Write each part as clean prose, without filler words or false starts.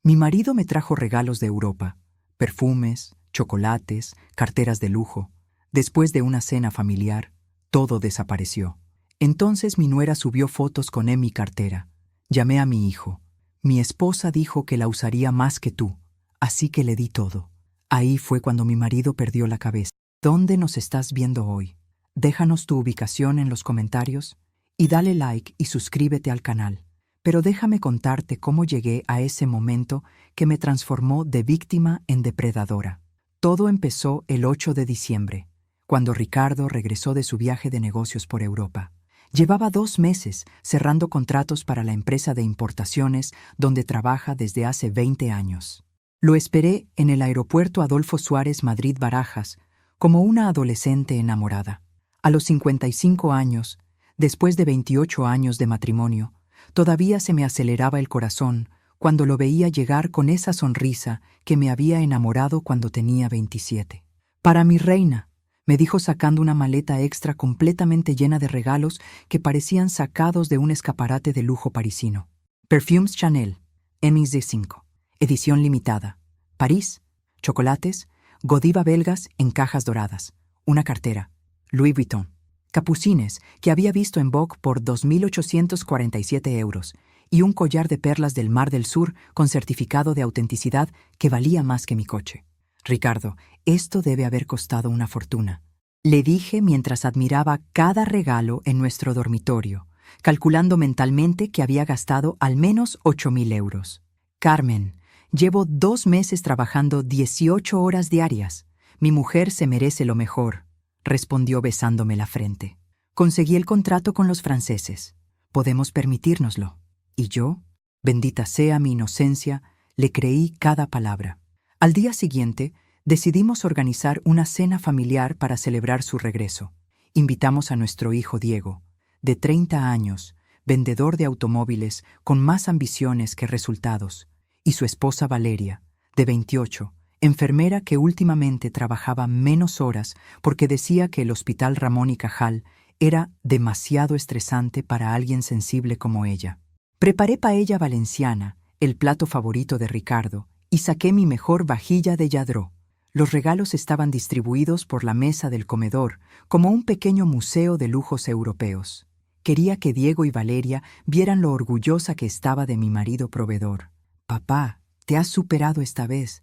Mi marido me trajo regalos de Europa, perfumes, chocolates, carteras de lujo. Después de una cena familiar, todo desapareció. Entonces mi nuera subió fotos con mi cartera. Llamé a mi hijo. Mi esposa dijo que la usaría más que tú, así que le di todo. Ahí fue cuando mi marido perdió la cabeza. ¿Dónde nos estás viendo hoy? Déjanos tu ubicación en los comentarios y dale like y suscríbete al canal. Pero déjame contarte cómo llegué a ese momento que me transformó de víctima en depredadora. Todo empezó el 8 de diciembre, cuando Ricardo regresó de su viaje de negocios por Europa. Llevaba 2 meses cerrando contratos para la empresa de importaciones donde trabaja desde hace 20 años. Lo esperé en el aeropuerto Adolfo Suárez Madrid-Barajas como una adolescente enamorada. A los 55 años, después de 28 años de matrimonio, todavía se me aceleraba el corazón cuando lo veía llegar con esa sonrisa que me había enamorado cuando tenía 27. «Para mi reina», me dijo sacando una maleta extra completamente llena de regalos que parecían sacados de un escaparate de lujo parisino. Perfumes Chanel, MX5, edición limitada. París, chocolates, Godiva belgas en cajas doradas, una cartera, Louis Vuitton. Capucines, que había visto en Vogue por 2.847 euros, y un collar de perlas del Mar del Sur con certificado de autenticidad que valía más que mi coche. «Ricardo, esto debe haber costado una fortuna», le dije mientras admiraba cada regalo en nuestro dormitorio, calculando mentalmente que había gastado al menos 8.000 euros. «Carmen, llevo 2 meses trabajando 18 horas diarias. Mi mujer se merece lo mejor», respondió besándome la frente. «Conseguí el contrato con los franceses. Podemos permitírnoslo». Y yo, bendita sea mi inocencia, le creí cada palabra. Al día siguiente, decidimos organizar una cena familiar para celebrar su regreso. Invitamos a nuestro hijo Diego, de 30 años, vendedor de automóviles con más ambiciones que resultados, y su esposa Valeria, de 28, enfermera que últimamente trabajaba menos horas porque decía que el Hospital Ramón y Cajal era demasiado estresante para alguien sensible como ella. Preparé paella valenciana, el plato favorito de Ricardo, y saqué mi mejor vajilla de Lladró. Los regalos estaban distribuidos por la mesa del comedor, como un pequeño museo de lujos europeos. Quería que Diego y Valeria vieran lo orgullosa que estaba de mi marido proveedor. «Papá, te has superado esta vez»,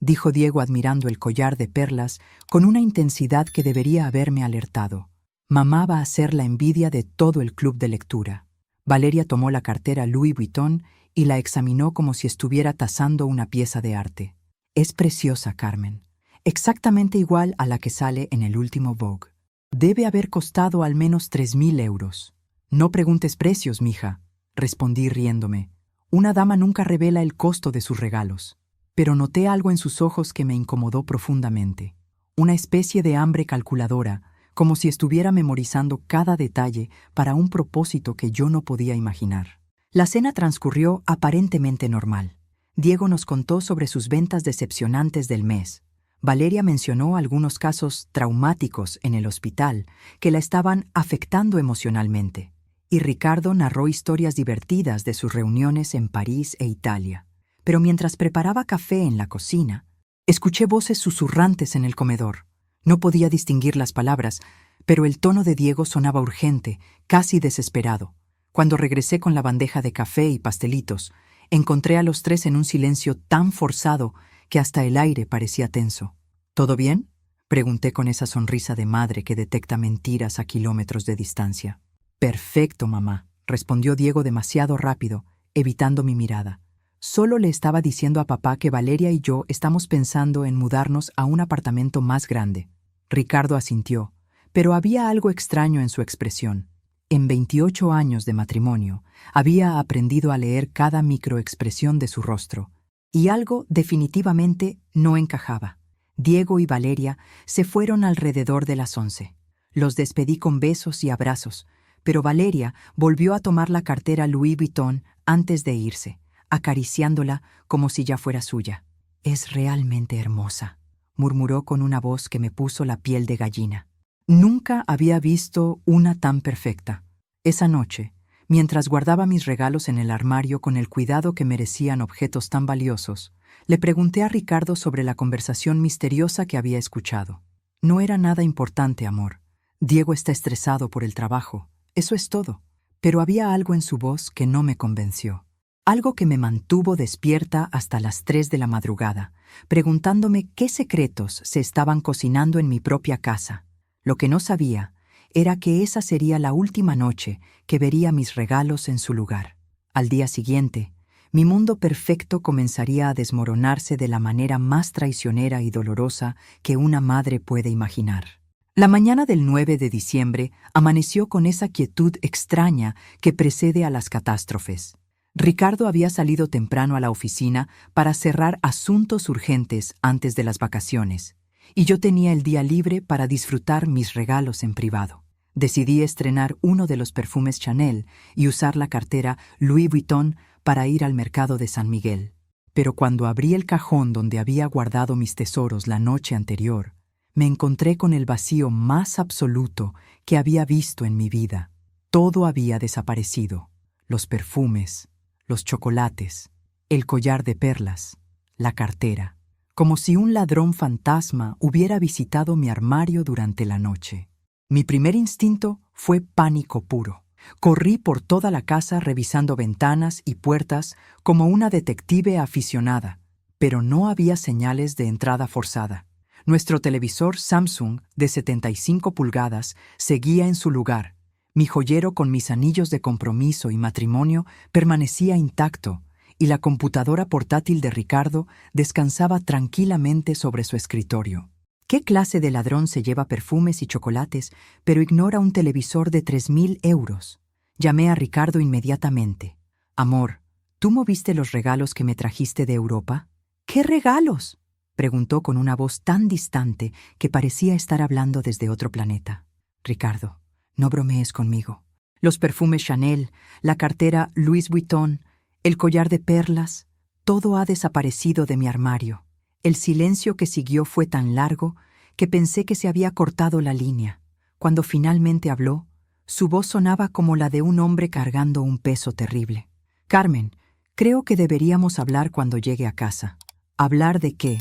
dijo Diego admirando el collar de perlas con una intensidad que debería haberme alertado. Mamá va a ser la envidia de todo el club de lectura. Valeria tomó la cartera Louis Vuitton y la examinó como si estuviera tasando una pieza de arte. «Es preciosa, Carmen. Exactamente igual a la que sale en el último Vogue. Debe haber costado al menos 3.000 euros». «No preguntes precios, mija», respondí riéndome. Una dama nunca revela el costo de sus regalos. Pero noté algo en sus ojos que me incomodó profundamente. Una especie de hambre calculadora, como si estuviera memorizando cada detalle para un propósito que yo no podía imaginar. La cena transcurrió aparentemente normal. Diego nos contó sobre sus ventas decepcionantes del mes. Valeria mencionó algunos casos traumáticos en el hospital que la estaban afectando emocionalmente. Y Ricardo narró historias divertidas de sus reuniones en París e Italia. Pero mientras preparaba café en la cocina, escuché voces susurrantes en el comedor. No podía distinguir las palabras, pero el tono de Diego sonaba urgente, casi desesperado. Cuando regresé con la bandeja de café y pastelitos, encontré a los 3 en un silencio tan forzado que hasta el aire parecía tenso. «¿Todo bien?», pregunté con esa sonrisa de madre que detecta mentiras a kilómetros de distancia. «Perfecto, mamá», respondió Diego demasiado rápido, evitando mi mirada. «Solo le estaba diciendo a papá que Valeria y yo estamos pensando en mudarnos a un apartamento más grande». Ricardo asintió, pero había algo extraño en su expresión. En 28 años de matrimonio, había aprendido a leer cada microexpresión de su rostro, y algo definitivamente no encajaba. Diego y Valeria se fueron alrededor de las 11. Los despedí con besos y abrazos, pero Valeria volvió a tomar la cartera Louis Vuitton antes de irse, acariciándola como si ya fuera suya. «Es realmente hermosa», murmuró con una voz que me puso la piel de gallina. Nunca había visto una tan perfecta. Esa noche, Mientras guardaba mis regalos en el armario con el cuidado que merecían objetos tan valiosos, le pregunté a Ricardo sobre la conversación misteriosa que había escuchado. No era nada importante, amor. Diego está estresado por el trabajo. Eso es todo. Pero había algo en su voz que no me convenció. Algo que me mantuvo despierta hasta las 3 de la madrugada, preguntándome qué secretos se estaban cocinando en mi propia casa. Lo que no sabía era que esa sería la última noche que vería mis regalos en su lugar. Al día siguiente, mi mundo perfecto comenzaría a desmoronarse de la manera más traicionera y dolorosa que una madre puede imaginar. La mañana del 9 de diciembre amaneció con esa quietud extraña que precede a las catástrofes. Ricardo había salido temprano a la oficina para cerrar asuntos urgentes antes de las vacaciones, y yo tenía el día libre para disfrutar mis regalos en privado. Decidí estrenar uno de los perfumes Chanel y usar la cartera Louis Vuitton para ir al mercado de San Miguel. Pero cuando abrí el cajón donde había guardado mis tesoros la noche anterior, me encontré con el vacío más absoluto que había visto en mi vida. Todo había desaparecido. Los perfumes, los chocolates, el collar de perlas, la cartera, como si un ladrón fantasma hubiera visitado mi armario durante la noche. Mi primer instinto fue pánico puro. Corrí por toda la casa revisando ventanas y puertas como una detective aficionada, pero no había señales de entrada forzada. Nuestro televisor Samsung de 75 pulgadas seguía en su lugar. Mi joyero con mis anillos de compromiso y matrimonio permanecía intacto, y la computadora portátil de Ricardo descansaba tranquilamente sobre su escritorio. ¿Qué clase de ladrón se lleva perfumes y chocolates, pero ignora un televisor de 3.000 euros? Llamé a Ricardo inmediatamente. Amor, ¿tú moviste los regalos que me trajiste de Europa? ¿Qué regalos?, preguntó con una voz tan distante que parecía estar hablando desde otro planeta. Ricardo, no bromees conmigo. Los perfumes Chanel, la cartera Louis Vuitton, el collar de perlas, todo ha desaparecido de mi armario. El silencio que siguió fue tan largo que pensé que se había cortado la línea. Cuando finalmente habló, su voz sonaba como la de un hombre cargando un peso terrible. Carmen, creo que deberíamos hablar cuando llegue a casa. ¿Hablar de qué?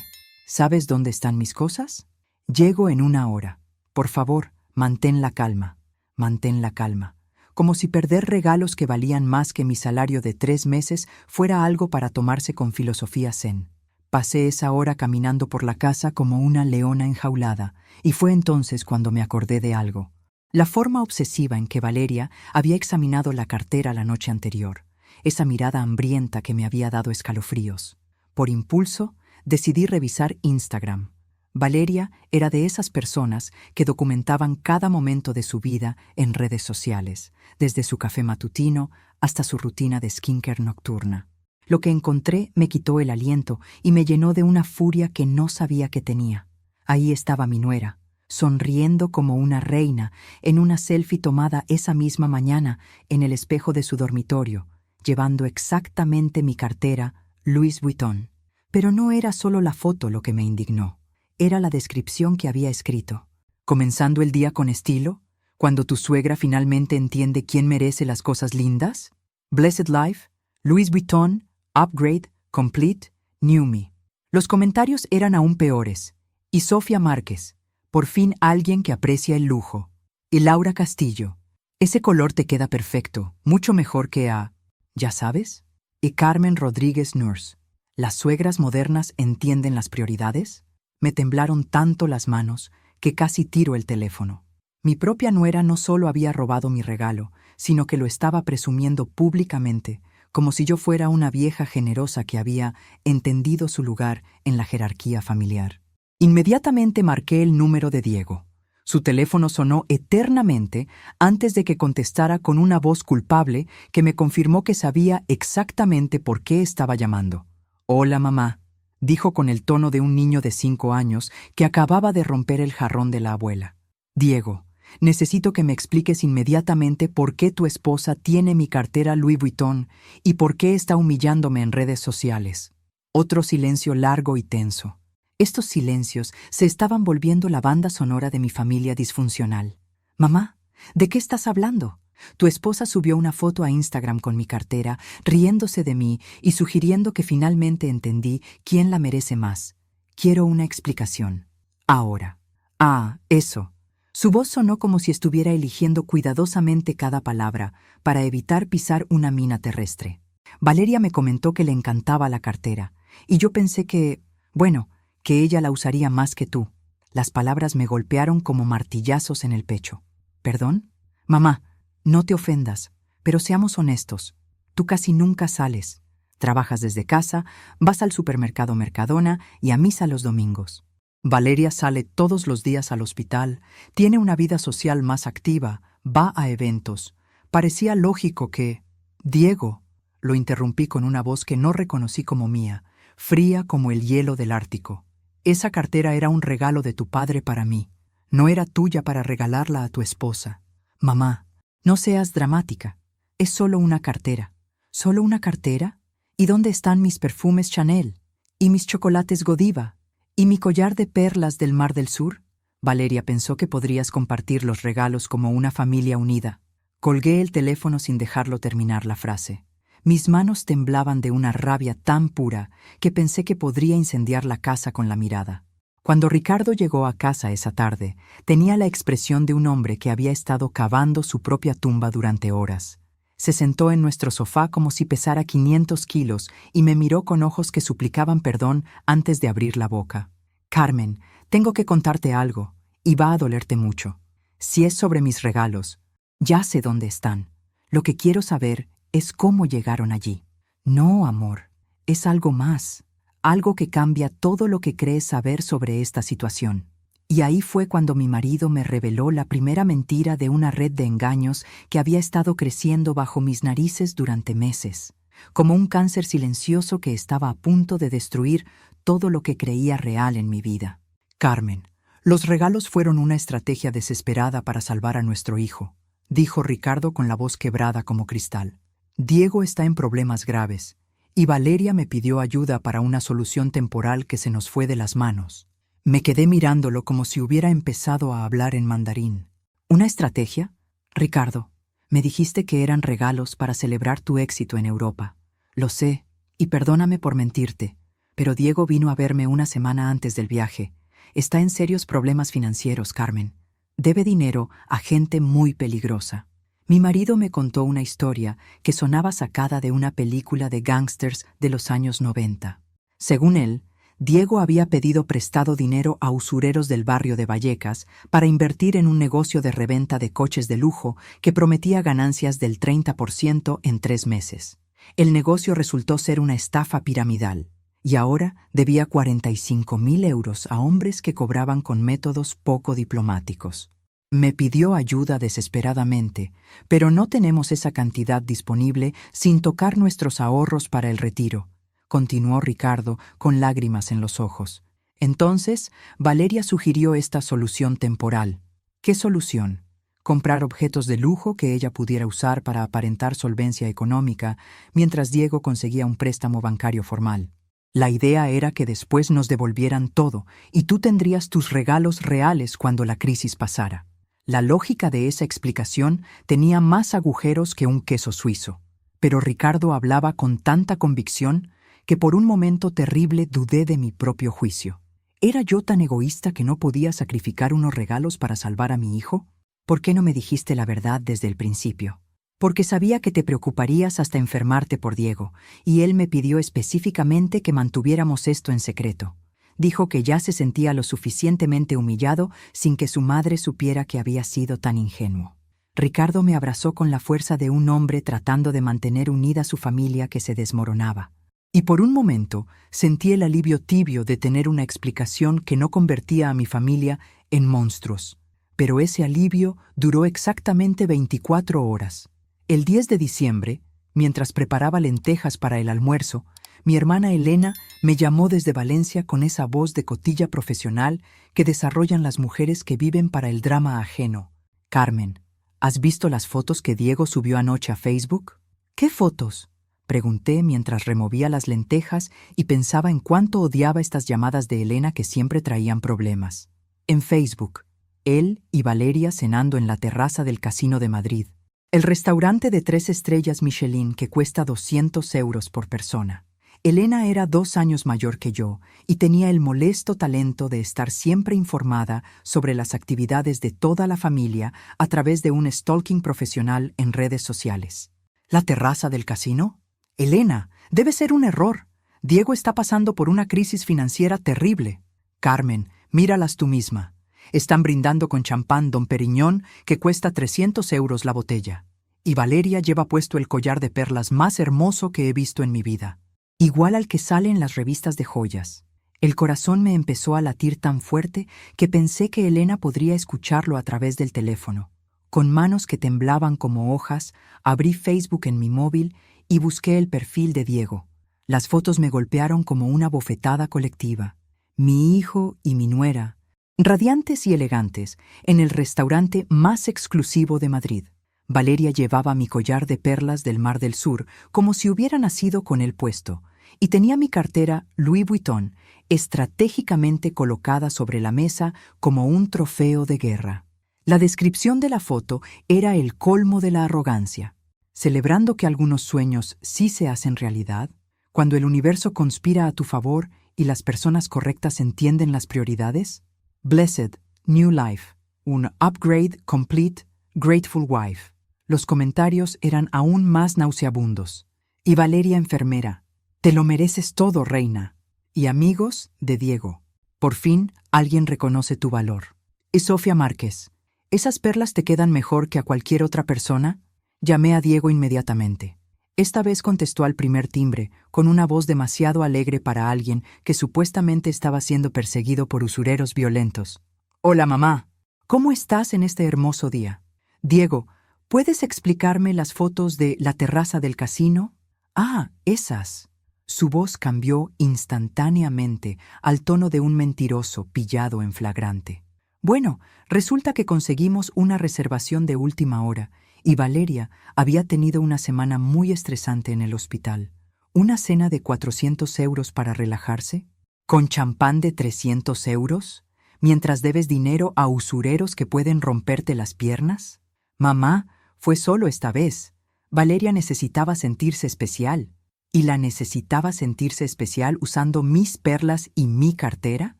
¿Sabes dónde están mis cosas? Llego en 1 hora. Por favor, mantén la calma. Mantén la calma. Como si perder regalos que valían más que mi salario de 3 meses fuera algo para tomarse con filosofía zen. Pasé esa hora caminando por la casa como una leona enjaulada, y fue entonces cuando me acordé de algo. La forma obsesiva en que Valeria había examinado la cartera la noche anterior, esa mirada hambrienta que me había dado escalofríos. Por impulso, decidí revisar Instagram. Valeria era de esas personas que documentaban cada momento de su vida en redes sociales, desde su café matutino hasta su rutina de skincare nocturna. Lo que encontré me quitó el aliento y me llenó de una furia que no sabía que tenía. Ahí estaba mi nuera, sonriendo como una reina en una selfie tomada esa misma mañana en el espejo de su dormitorio, llevando exactamente mi cartera Louis Vuitton. Pero no era solo la foto lo que me indignó, era la descripción que había escrito. ¿Comenzando el día con estilo? ¿Cuando tu suegra finalmente entiende quién merece las cosas lindas? Blessed Life, Louis Vuitton, Upgrade, Complete, New Me. Los comentarios eran aún peores. Y Sofía Márquez, por fin alguien que aprecia el lujo. Y Laura Castillo, ese color te queda perfecto, mucho mejor que a... ¿ya sabes? Y Carmen Rodríguez Nurs, ¿las suegras modernas entienden las prioridades? Me temblaron tanto las manos que casi tiro el teléfono. Mi propia nuera no solo había robado mi regalo, sino que lo estaba presumiendo públicamente, como si yo fuera una vieja generosa que había entendido su lugar en la jerarquía familiar. Inmediatamente marqué el número de Diego. Su teléfono sonó eternamente antes de que contestara con una voz culpable que me confirmó que sabía exactamente por qué estaba llamando. «Hola, mamá», dijo con el tono de un niño de 5 años que acababa de romper el jarrón de la abuela. «Diego, necesito que me expliques inmediatamente por qué tu esposa tiene mi cartera Louis Vuitton y por qué está humillándome en redes sociales». Otro silencio largo y tenso. Estos silencios se estaban volviendo la banda sonora de mi familia disfuncional. «Mamá, ¿de qué estás hablando? Tu esposa subió una foto a Instagram con mi cartera, riéndose de mí y sugiriendo que finalmente entendí quién la merece más. Quiero una explicación. Ahora. Ah, eso. Su voz sonó como si estuviera eligiendo cuidadosamente cada palabra para evitar pisar una mina terrestre. Valeria me comentó que le encantaba la cartera, y yo pensé que, bueno, que ella la usaría más que tú. Las palabras me golpearon como martillazos en el pecho. ¿Perdón? Mamá, no te ofendas, pero seamos honestos. Tú casi nunca sales. Trabajas desde casa, vas al supermercado Mercadona y a misa los domingos. Valeria sale todos los días al hospital, tiene una vida social más activa, va a eventos. Parecía lógico que... Diego, lo interrumpí con una voz que no reconocí como mía, fría como el hielo del Ártico. Esa cartera era un regalo de tu padre para mí. No era tuya para regalarla a tu esposa. Mamá, no seas dramática. Es solo una cartera. ¿Solo una cartera? ¿Y dónde están mis perfumes Chanel? ¿Y mis chocolates Godiva? ¿Y mi collar de perlas del Mar del Sur? Valeria pensó que podrías compartir los regalos como una familia unida. Colgué el teléfono sin dejarlo terminar la frase. Mis manos temblaban de una rabia tan pura que pensé que podría incendiar la casa con la mirada. Cuando Ricardo llegó a casa esa tarde, tenía la expresión de un hombre que había estado cavando su propia tumba durante horas. Se sentó en nuestro sofá como si pesara 500 kilos y me miró con ojos que suplicaban perdón antes de abrir la boca. Carmen, tengo que contarte algo, y va a dolerte mucho. Si es sobre mis regalos, ya sé dónde están. Lo que quiero saber es cómo llegaron allí. No, amor, es algo más. Algo que cambia todo lo que crees saber sobre esta situación. Y ahí fue cuando mi marido me reveló la primera mentira de una red de engaños que había estado creciendo bajo mis narices durante meses, como un cáncer silencioso que estaba a punto de destruir todo lo que creía real en mi vida. Carmen, los regalos fueron una estrategia desesperada para salvar a nuestro hijo, dijo Ricardo con la voz quebrada como cristal. Diego está en problemas graves, y Valeria me pidió ayuda para una solución temporal que se nos fue de las manos. Me quedé mirándolo como si hubiera empezado a hablar en mandarín. ¿Una estrategia? Ricardo, me dijiste que eran regalos para celebrar tu éxito en Europa. Lo sé, y perdóname por mentirte, pero Diego vino a verme una semana antes del viaje. Está en serios problemas financieros, Carmen. Debe dinero a gente muy peligrosa. Mi marido me contó una historia que sonaba sacada de una película de gángsters de los años 90. Según él, Diego había pedido prestado dinero a usureros del barrio de Vallecas para invertir en un negocio de reventa de coches de lujo que prometía ganancias del 30% en 3 meses. El negocio resultó ser una estafa piramidal, y ahora debía 45.000 euros a hombres que cobraban con métodos poco diplomáticos. Me pidió ayuda desesperadamente, pero no tenemos esa cantidad disponible sin tocar nuestros ahorros para el retiro, continuó Ricardo con lágrimas en los ojos. Entonces, Valeria sugirió esta solución temporal. ¿Qué solución? Comprar objetos de lujo que ella pudiera usar para aparentar solvencia económica, mientras Diego conseguía un préstamo bancario formal. La idea era que después nos devolvieran todo y tú tendrías tus regalos reales cuando la crisis pasara. La lógica de esa explicación tenía más agujeros que un queso suizo, pero Ricardo hablaba con tanta convicción que por un momento terrible dudé de mi propio juicio. ¿Era yo tan egoísta que no podía sacrificar unos regalos para salvar a mi hijo? ¿Por qué no me dijiste la verdad desde el principio? Porque sabía que te preocuparías hasta enfermarte por Diego, y él me pidió específicamente que mantuviéramos esto en secreto. Dijo que ya se sentía lo suficientemente humillado sin que su madre supiera que había sido tan ingenuo. Ricardo me abrazó con la fuerza de un hombre tratando de mantener unida su familia que se desmoronaba. Y por un momento sentí el alivio tibio de tener una explicación que no convertía a mi familia en monstruos. Pero ese alivio duró exactamente 24 horas. El 10 de diciembre, mientras preparaba lentejas para el almuerzo, mi hermana Elena me llamó desde Valencia con esa voz de cotilla profesional que desarrollan las mujeres que viven para el drama ajeno. Carmen, ¿has visto las fotos que Diego subió anoche a Facebook? ¿Qué fotos? Pregunté mientras removía las lentejas y pensaba en cuánto odiaba estas llamadas de Elena que siempre traían problemas. En Facebook, él y Valeria cenando en la terraza del Casino de Madrid. El restaurante de 3 estrellas Michelin que cuesta 200 euros por persona. Elena era 2 años mayor que yo y tenía el molesto talento de estar siempre informada sobre las actividades de toda la familia a través de un stalking profesional en redes sociales. ¿La terraza del casino? Elena, debe ser un error. Diego está pasando por una crisis financiera terrible. Carmen, míralas tú misma. Están brindando con champán Dom Perignon que cuesta 300 euros la botella. Y Valeria lleva puesto el collar de perlas más hermoso que he visto en mi vida. Igual al que sale en las revistas de joyas. El corazón me empezó a latir tan fuerte que pensé que Elena podría escucharlo a través del teléfono. Con manos que temblaban como hojas, abrí Facebook en mi móvil y busqué el perfil de Diego. Las fotos me golpearon como una bofetada colectiva. Mi hijo y mi nuera, radiantes y elegantes, en el restaurante más exclusivo de Madrid. Valeria llevaba mi collar de perlas del Mar del Sur como si hubiera nacido con él puesto, y tenía mi cartera Louis Vuitton estratégicamente colocada sobre la mesa como un trofeo de guerra. La descripción de la foto era el colmo de la arrogancia. Celebrando que algunos sueños sí se hacen realidad, cuando el universo conspira a tu favor y las personas correctas entienden las prioridades. Blessed, New Life, un upgrade complete, grateful wife. Los comentarios eran aún más nauseabundos. Y Valeria enfermera, te lo mereces todo, reina. Y amigos de Diego, por fin alguien reconoce tu valor. Y Sofía Márquez, ¿esas perlas te quedan mejor que a cualquier otra persona? Llamé a Diego inmediatamente. Esta vez contestó al primer timbre, con una voz demasiado alegre para alguien que supuestamente estaba siendo perseguido por usureros violentos. Hola, mamá. ¿Cómo estás en este hermoso día? Diego, ¿puedes explicarme las fotos de la terraza del casino? Ah, esas. Su voz cambió instantáneamente al tono de un mentiroso pillado en flagrante. Bueno, resulta que conseguimos una reservación de última hora y Valeria había tenido una semana muy estresante en el hospital. ¿Una cena de 400 euros para relajarse? ¿Con champán de 300 euros? ¿Mientras debes dinero a usureros que pueden romperte las piernas? Mamá, fue solo esta vez. Valeria necesitaba sentirse especial. ¿Y la necesitaba sentirse especial usando mis perlas y mi cartera?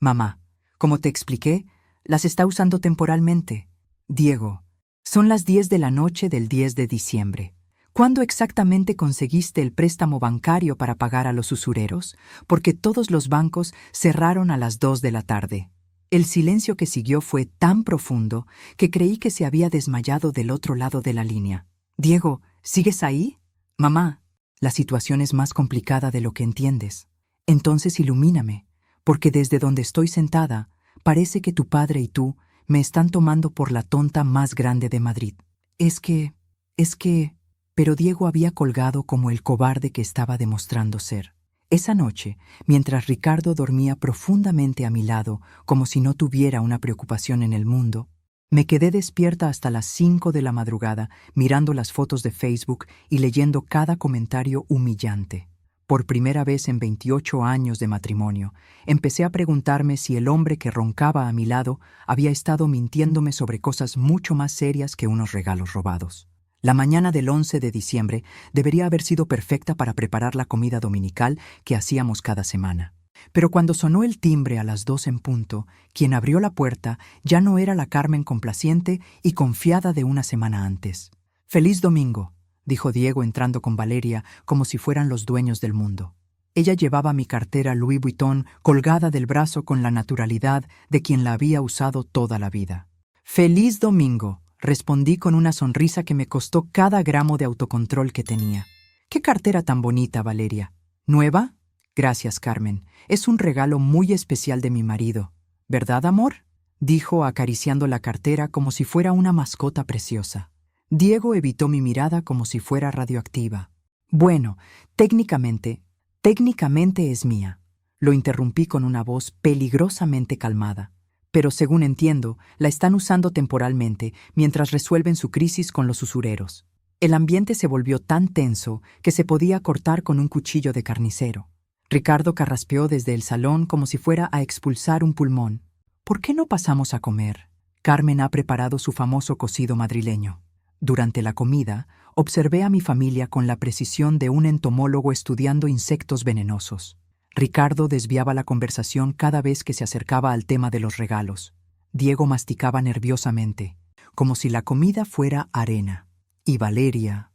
Mamá, como te expliqué, las está usando temporalmente. Diego, son las 10 de la noche del 10 de diciembre. ¿Cuándo exactamente conseguiste el préstamo bancario para pagar a los usureros? Porque todos los bancos cerraron a las 2 de la tarde. El silencio que siguió fue tan profundo que creí que se había desmayado del otro lado de la línea. Diego, ¿sigues ahí? Mamá, la situación es más complicada de lo que entiendes. Entonces ilumíname, porque desde donde estoy sentada, parece que tu padre y tú me están tomando por la tonta más grande de Madrid. Es que... Pero Diego había colgado como el cobarde que estaba demostrando ser. Esa noche, mientras Ricardo dormía profundamente a mi lado, como si no tuviera una preocupación en el mundo, me quedé despierta hasta las 5 de la madrugada, mirando las fotos de Facebook y leyendo cada comentario humillante. Por primera vez en 28 años de matrimonio, empecé a preguntarme si el hombre que roncaba a mi lado había estado mintiéndome sobre cosas mucho más serias que unos regalos robados. La mañana del 11 de diciembre debería haber sido perfecta para preparar la comida dominical que hacíamos cada semana. Pero cuando sonó el timbre a las 2 en punto, quien abrió la puerta ya no era la Carmen complaciente y confiada de una semana antes. «Feliz domingo», dijo Diego entrando con Valeria como si fueran los dueños del mundo. Ella llevaba mi cartera Louis Vuitton colgada del brazo con la naturalidad de quien la había usado toda la vida. «Feliz domingo», respondí con una sonrisa que me costó cada gramo de autocontrol que tenía. «¿Qué cartera tan bonita, Valeria? ¿Nueva?» «Gracias, Carmen. Es un regalo muy especial de mi marido. ¿Verdad, amor?», dijo acariciando la cartera como si fuera una mascota preciosa. Diego evitó mi mirada como si fuera radioactiva. «Bueno, técnicamente es mía», lo interrumpí con una voz peligrosamente calmada. «Pero según entiendo, la están usando temporalmente mientras resuelven su crisis con los usureros». El ambiente se volvió tan tenso que se podía cortar con un cuchillo de carnicero. Ricardo carraspeó desde el salón como si fuera a expulsar un pulmón. «¿Por qué no pasamos a comer? Carmen ha preparado su famoso cocido madrileño». Durante la comida, observé a mi familia con la precisión de un entomólogo estudiando insectos venenosos. Ricardo desviaba la conversación cada vez que se acercaba al tema de los regalos. Diego masticaba nerviosamente, como si la comida fuera arena. Y Valeria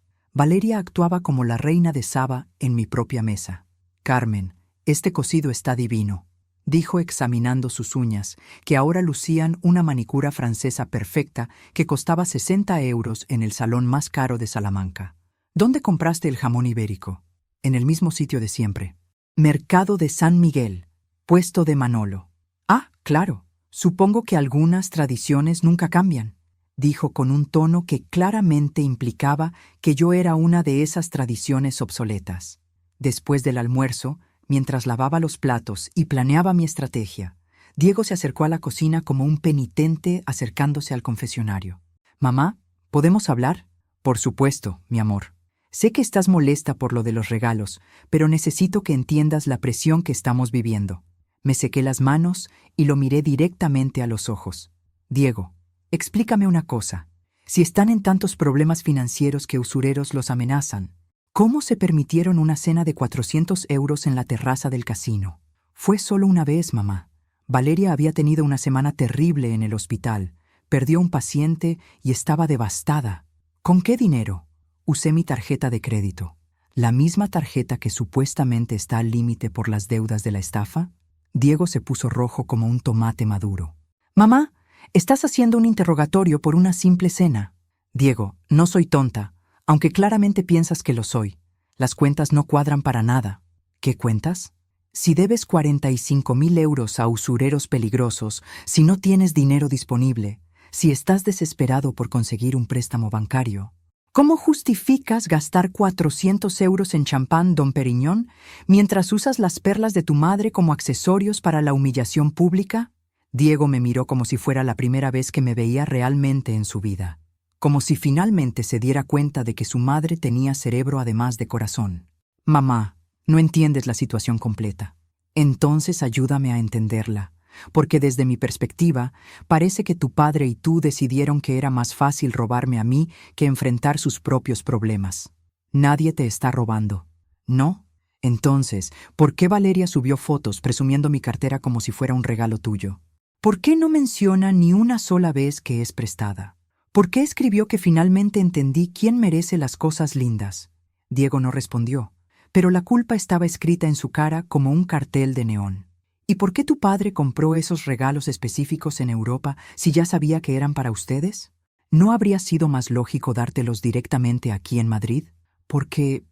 actuaba como la reina de Saba en mi propia mesa. «Carmen, este cocido está divino», dijo examinando sus uñas, que ahora lucían una manicura francesa perfecta que costaba 60 euros en el salón más caro de Salamanca. «¿Dónde compraste el jamón ibérico?» «En el mismo sitio de siempre. Mercado de San Miguel, puesto de Manolo». «Ah, claro. Supongo que algunas tradiciones nunca cambian», dijo con un tono que claramente implicaba que yo era una de esas tradiciones obsoletas. Después del almuerzo, mientras lavaba los platos y planeaba mi estrategia, Diego se acercó a la cocina como un penitente acercándose al confesionario. «Mamá, ¿podemos hablar?» «Por supuesto, mi amor. Sé que estás molesta por lo de los regalos, pero necesito que entiendas la presión que estamos viviendo». Me sequé las manos y lo miré directamente a los ojos. «Diego, explícame una cosa. Si están en tantos problemas financieros que usureros los amenazan, ¿cómo se permitieron una cena de 400 euros en la terraza del casino?» «Fue solo una vez, mamá. Valeria había tenido una semana terrible en el hospital. Perdió un paciente y estaba devastada». «¿Con qué dinero?» «Usé mi tarjeta de crédito». «¿La misma tarjeta que supuestamente está al límite por las deudas de la estafa?» Diego se puso rojo como un tomate maduro. «Mamá, estás haciendo un interrogatorio por una simple cena». «Diego, no soy tonta, aunque claramente piensas que lo soy. Las cuentas no cuadran para nada». «¿Qué cuentas?» «Si debes 45.000 euros a usureros peligrosos, si no tienes dinero disponible, si estás desesperado por conseguir un préstamo bancario, ¿cómo justificas gastar 400 euros en champán Dom Perignon mientras usas las perlas de tu madre como accesorios para la humillación pública?» Diego me miró como si fuera la primera vez que me veía realmente en su vida, como si finalmente se diera cuenta de que su madre tenía cerebro además de corazón. «Mamá, no entiendes la situación completa. Entonces ayúdame a entenderla, porque desde mi perspectiva, parece que tu padre y tú decidieron que era más fácil robarme a mí que enfrentar sus propios problemas. Nadie te está robando, ¿no? Entonces, ¿por qué Valeria subió fotos presumiendo mi cartera como si fuera un regalo tuyo? ¿Por qué no menciona ni una sola vez que es prestada? ¿Por qué escribió que finalmente entendí quién merece las cosas lindas?» Diego no respondió, pero la culpa estaba escrita en su cara como un cartel de neón. «¿Y por qué tu padre compró esos regalos específicos en Europa si ya sabía que eran para ustedes? ¿No habría sido más lógico dártelos directamente aquí en Madrid? Porque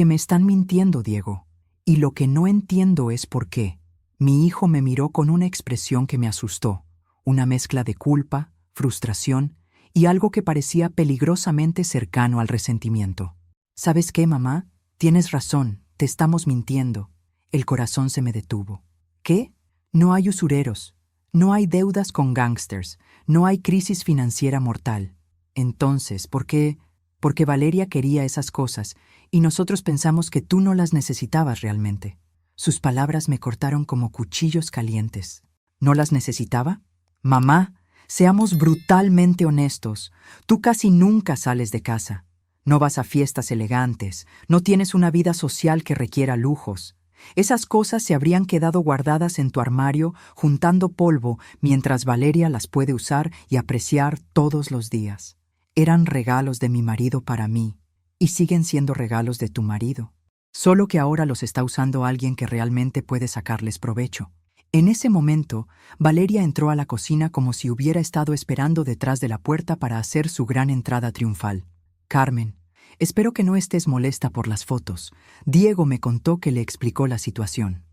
me están mintiendo, Diego. Y lo que no entiendo es por qué». Mi hijo me miró con una expresión que me asustó, una mezcla de culpa, frustración y algo que parecía peligrosamente cercano al resentimiento. «¿Sabes qué, mamá? Tienes razón, te estamos mintiendo». El corazón se me detuvo. ¿Qué? No hay usureros, no hay deudas con gángsters, no hay crisis financiera mortal. Entonces, ¿por qué? Porque Valeria quería esas cosas y nosotros pensamos que tú no las necesitabas realmente. Sus palabras me cortaron como cuchillos calientes. ¿No las necesitaba? Mamá, seamos brutalmente honestos. Tú casi nunca sales de casa. No vas a fiestas elegantes, no tienes una vida social que requiera lujos. Esas cosas se habrían quedado guardadas en tu armario juntando polvo mientras Valeria las puede usar y apreciar todos los días. Eran regalos de mi marido para mí y siguen siendo regalos de tu marido. Solo que ahora los está usando alguien que realmente puede sacarles provecho. En ese momento, Valeria entró a la cocina como si hubiera estado esperando detrás de la puerta para hacer su gran entrada triunfal. «Carmen, espero que no estés molesta por las fotos. Diego me contó que le explicó la situación».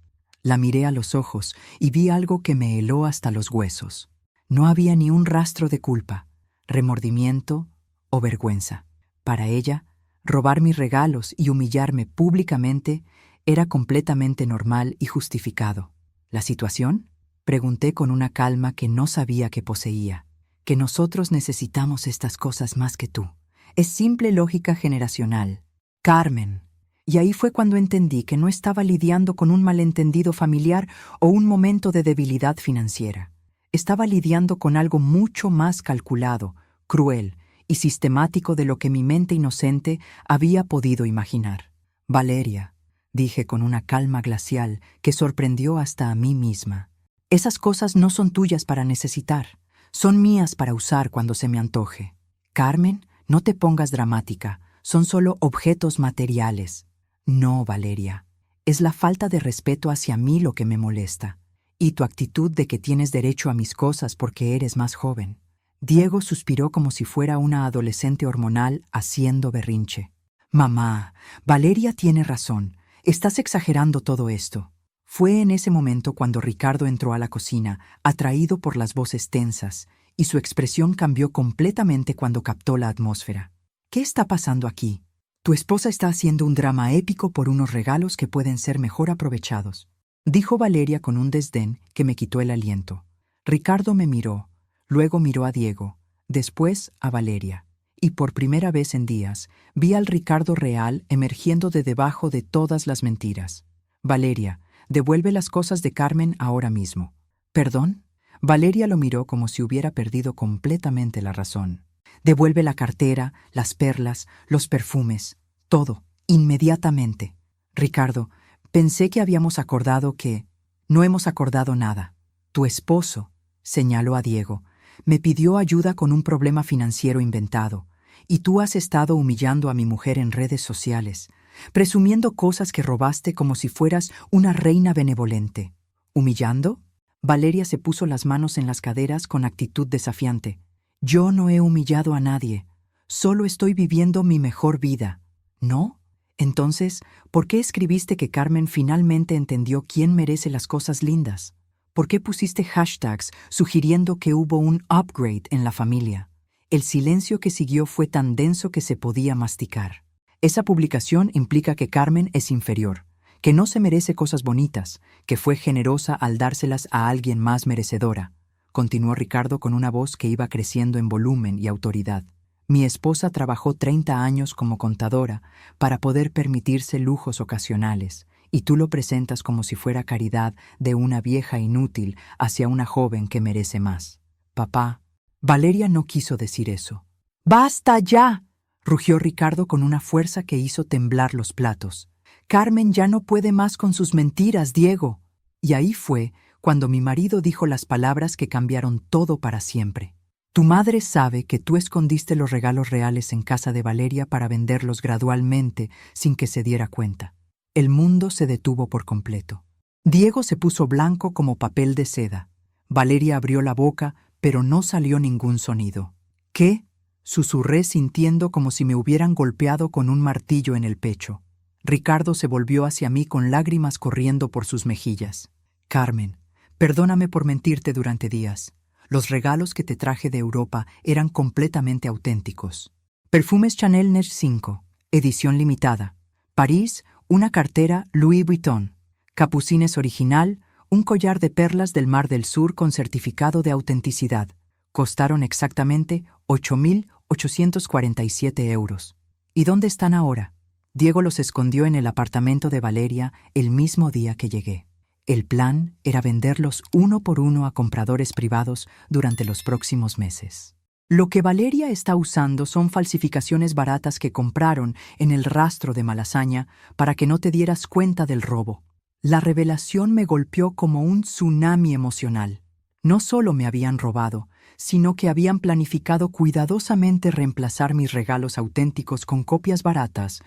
La miré a los ojos y vi algo que me heló hasta los huesos. No había ni un rastro de culpa, remordimiento o vergüenza. Para ella, robar mis regalos y humillarme públicamente era completamente normal y justificado. ¿La situación? Pregunté con una calma que no sabía que poseía. «Que nosotros necesitamos estas cosas más que tú. Es simple lógica generacional. Carmen». Y ahí fue cuando entendí que no estaba lidiando con un malentendido familiar o un momento de debilidad financiera. Estaba lidiando con algo mucho más calculado, cruel y sistemático de lo que mi mente inocente había podido imaginar. Valeria, dije con una calma glacial que sorprendió hasta a mí misma. Esas cosas no son tuyas para necesitar, son mías para usar cuando se me antoje. Carmen, no te pongas dramática, son solo objetos materiales. No, Valeria, es la falta de respeto hacia mí lo que me molesta, y tu actitud de que tienes derecho a mis cosas porque eres más joven. Diego suspiró como si fuera una adolescente hormonal haciendo berrinche. Mamá, Valeria tiene razón, estás exagerando todo esto. Fue en ese momento cuando Ricardo entró a la cocina, atraído por las voces tensas, y su expresión cambió completamente cuando captó la atmósfera. ¿Qué está pasando aquí? Tu esposa está haciendo un drama épico por unos regalos que pueden ser mejor aprovechados, dijo Valeria con un desdén que me quitó el aliento. Ricardo me miró, luego miró a Diego, después a Valeria, y por primera vez en días vi al Ricardo real emergiendo de debajo de todas las mentiras. Valeria, devuelve las cosas de Carmen ahora mismo. ¿Perdón? Valeria lo miró como si hubiera perdido completamente la razón. Devuelve la cartera, las perlas, los perfumes, todo, inmediatamente. Ricardo, pensé que habíamos acordado que... No hemos acordado nada. Tu esposo, señaló a Diego, me pidió ayuda con un problema financiero inventado, y tú has estado humillando a mi mujer en redes sociales, presumiendo cosas que robaste como si fueras una reina benevolente. ¿Humillando? Valeria se puso las manos en las caderas con actitud desafiante. Yo no he humillado a nadie, solo estoy viviendo mi mejor vida. ¿No? Entonces, ¿por qué escribiste que Carmen finalmente entendió quién merece las cosas lindas? ¿Por qué pusiste hashtags sugiriendo que hubo un upgrade en la familia? El silencio que siguió fue tan denso que se podía masticar. Esa publicación implica que Carmen es inferior, que no se merece cosas bonitas, que fue generosa al dárselas a alguien más merecedora, continuó Ricardo con una voz que iba creciendo en volumen y autoridad. Mi esposa trabajó 30 años como contadora para poder permitirse lujos ocasionales, y tú lo presentas como si fuera caridad de una vieja inútil hacia una joven que merece más. Papá, Valeria no quiso decir eso. ¡Basta ya!, rugió Ricardo con una fuerza que hizo temblar los platos. Carmen ya no puede más con sus mentiras, Diego. Y ahí fue cuando mi marido dijo las palabras que cambiaron todo para siempre. Tu madre sabe que tú escondiste los regalos reales en casa de Valeria para venderlos gradualmente sin que se diera cuenta. El mundo se detuvo por completo. Diego se puso blanco como papel de seda. Valeria abrió la boca, pero no salió ningún sonido. ¿Qué? Susurré sintiendo como si me hubieran golpeado con un martillo en el pecho. Ricardo se volvió hacia mí con lágrimas corriendo por sus mejillas. Carmen, perdóname por mentirte durante días. Los regalos que te traje de Europa eran completamente auténticos. Perfumes Chanel Neige 5, edición limitada. París, una cartera Louis Vuitton. Capucines original, un collar de perlas del Mar del Sur con certificado de autenticidad. Costaron exactamente 8.847 euros. ¿Y dónde están ahora? Diego los escondió en el apartamento de Valeria el mismo día que llegué. El plan era venderlos uno por uno a compradores privados durante los próximos meses. Lo que Valeria está usando son falsificaciones baratas que compraron en el rastro de Malasaña para que no te dieras cuenta del robo. La revelación me golpeó como un tsunami emocional. No solo me habían robado, sino que habían planificado cuidadosamente reemplazar mis regalos auténticos con copias baratas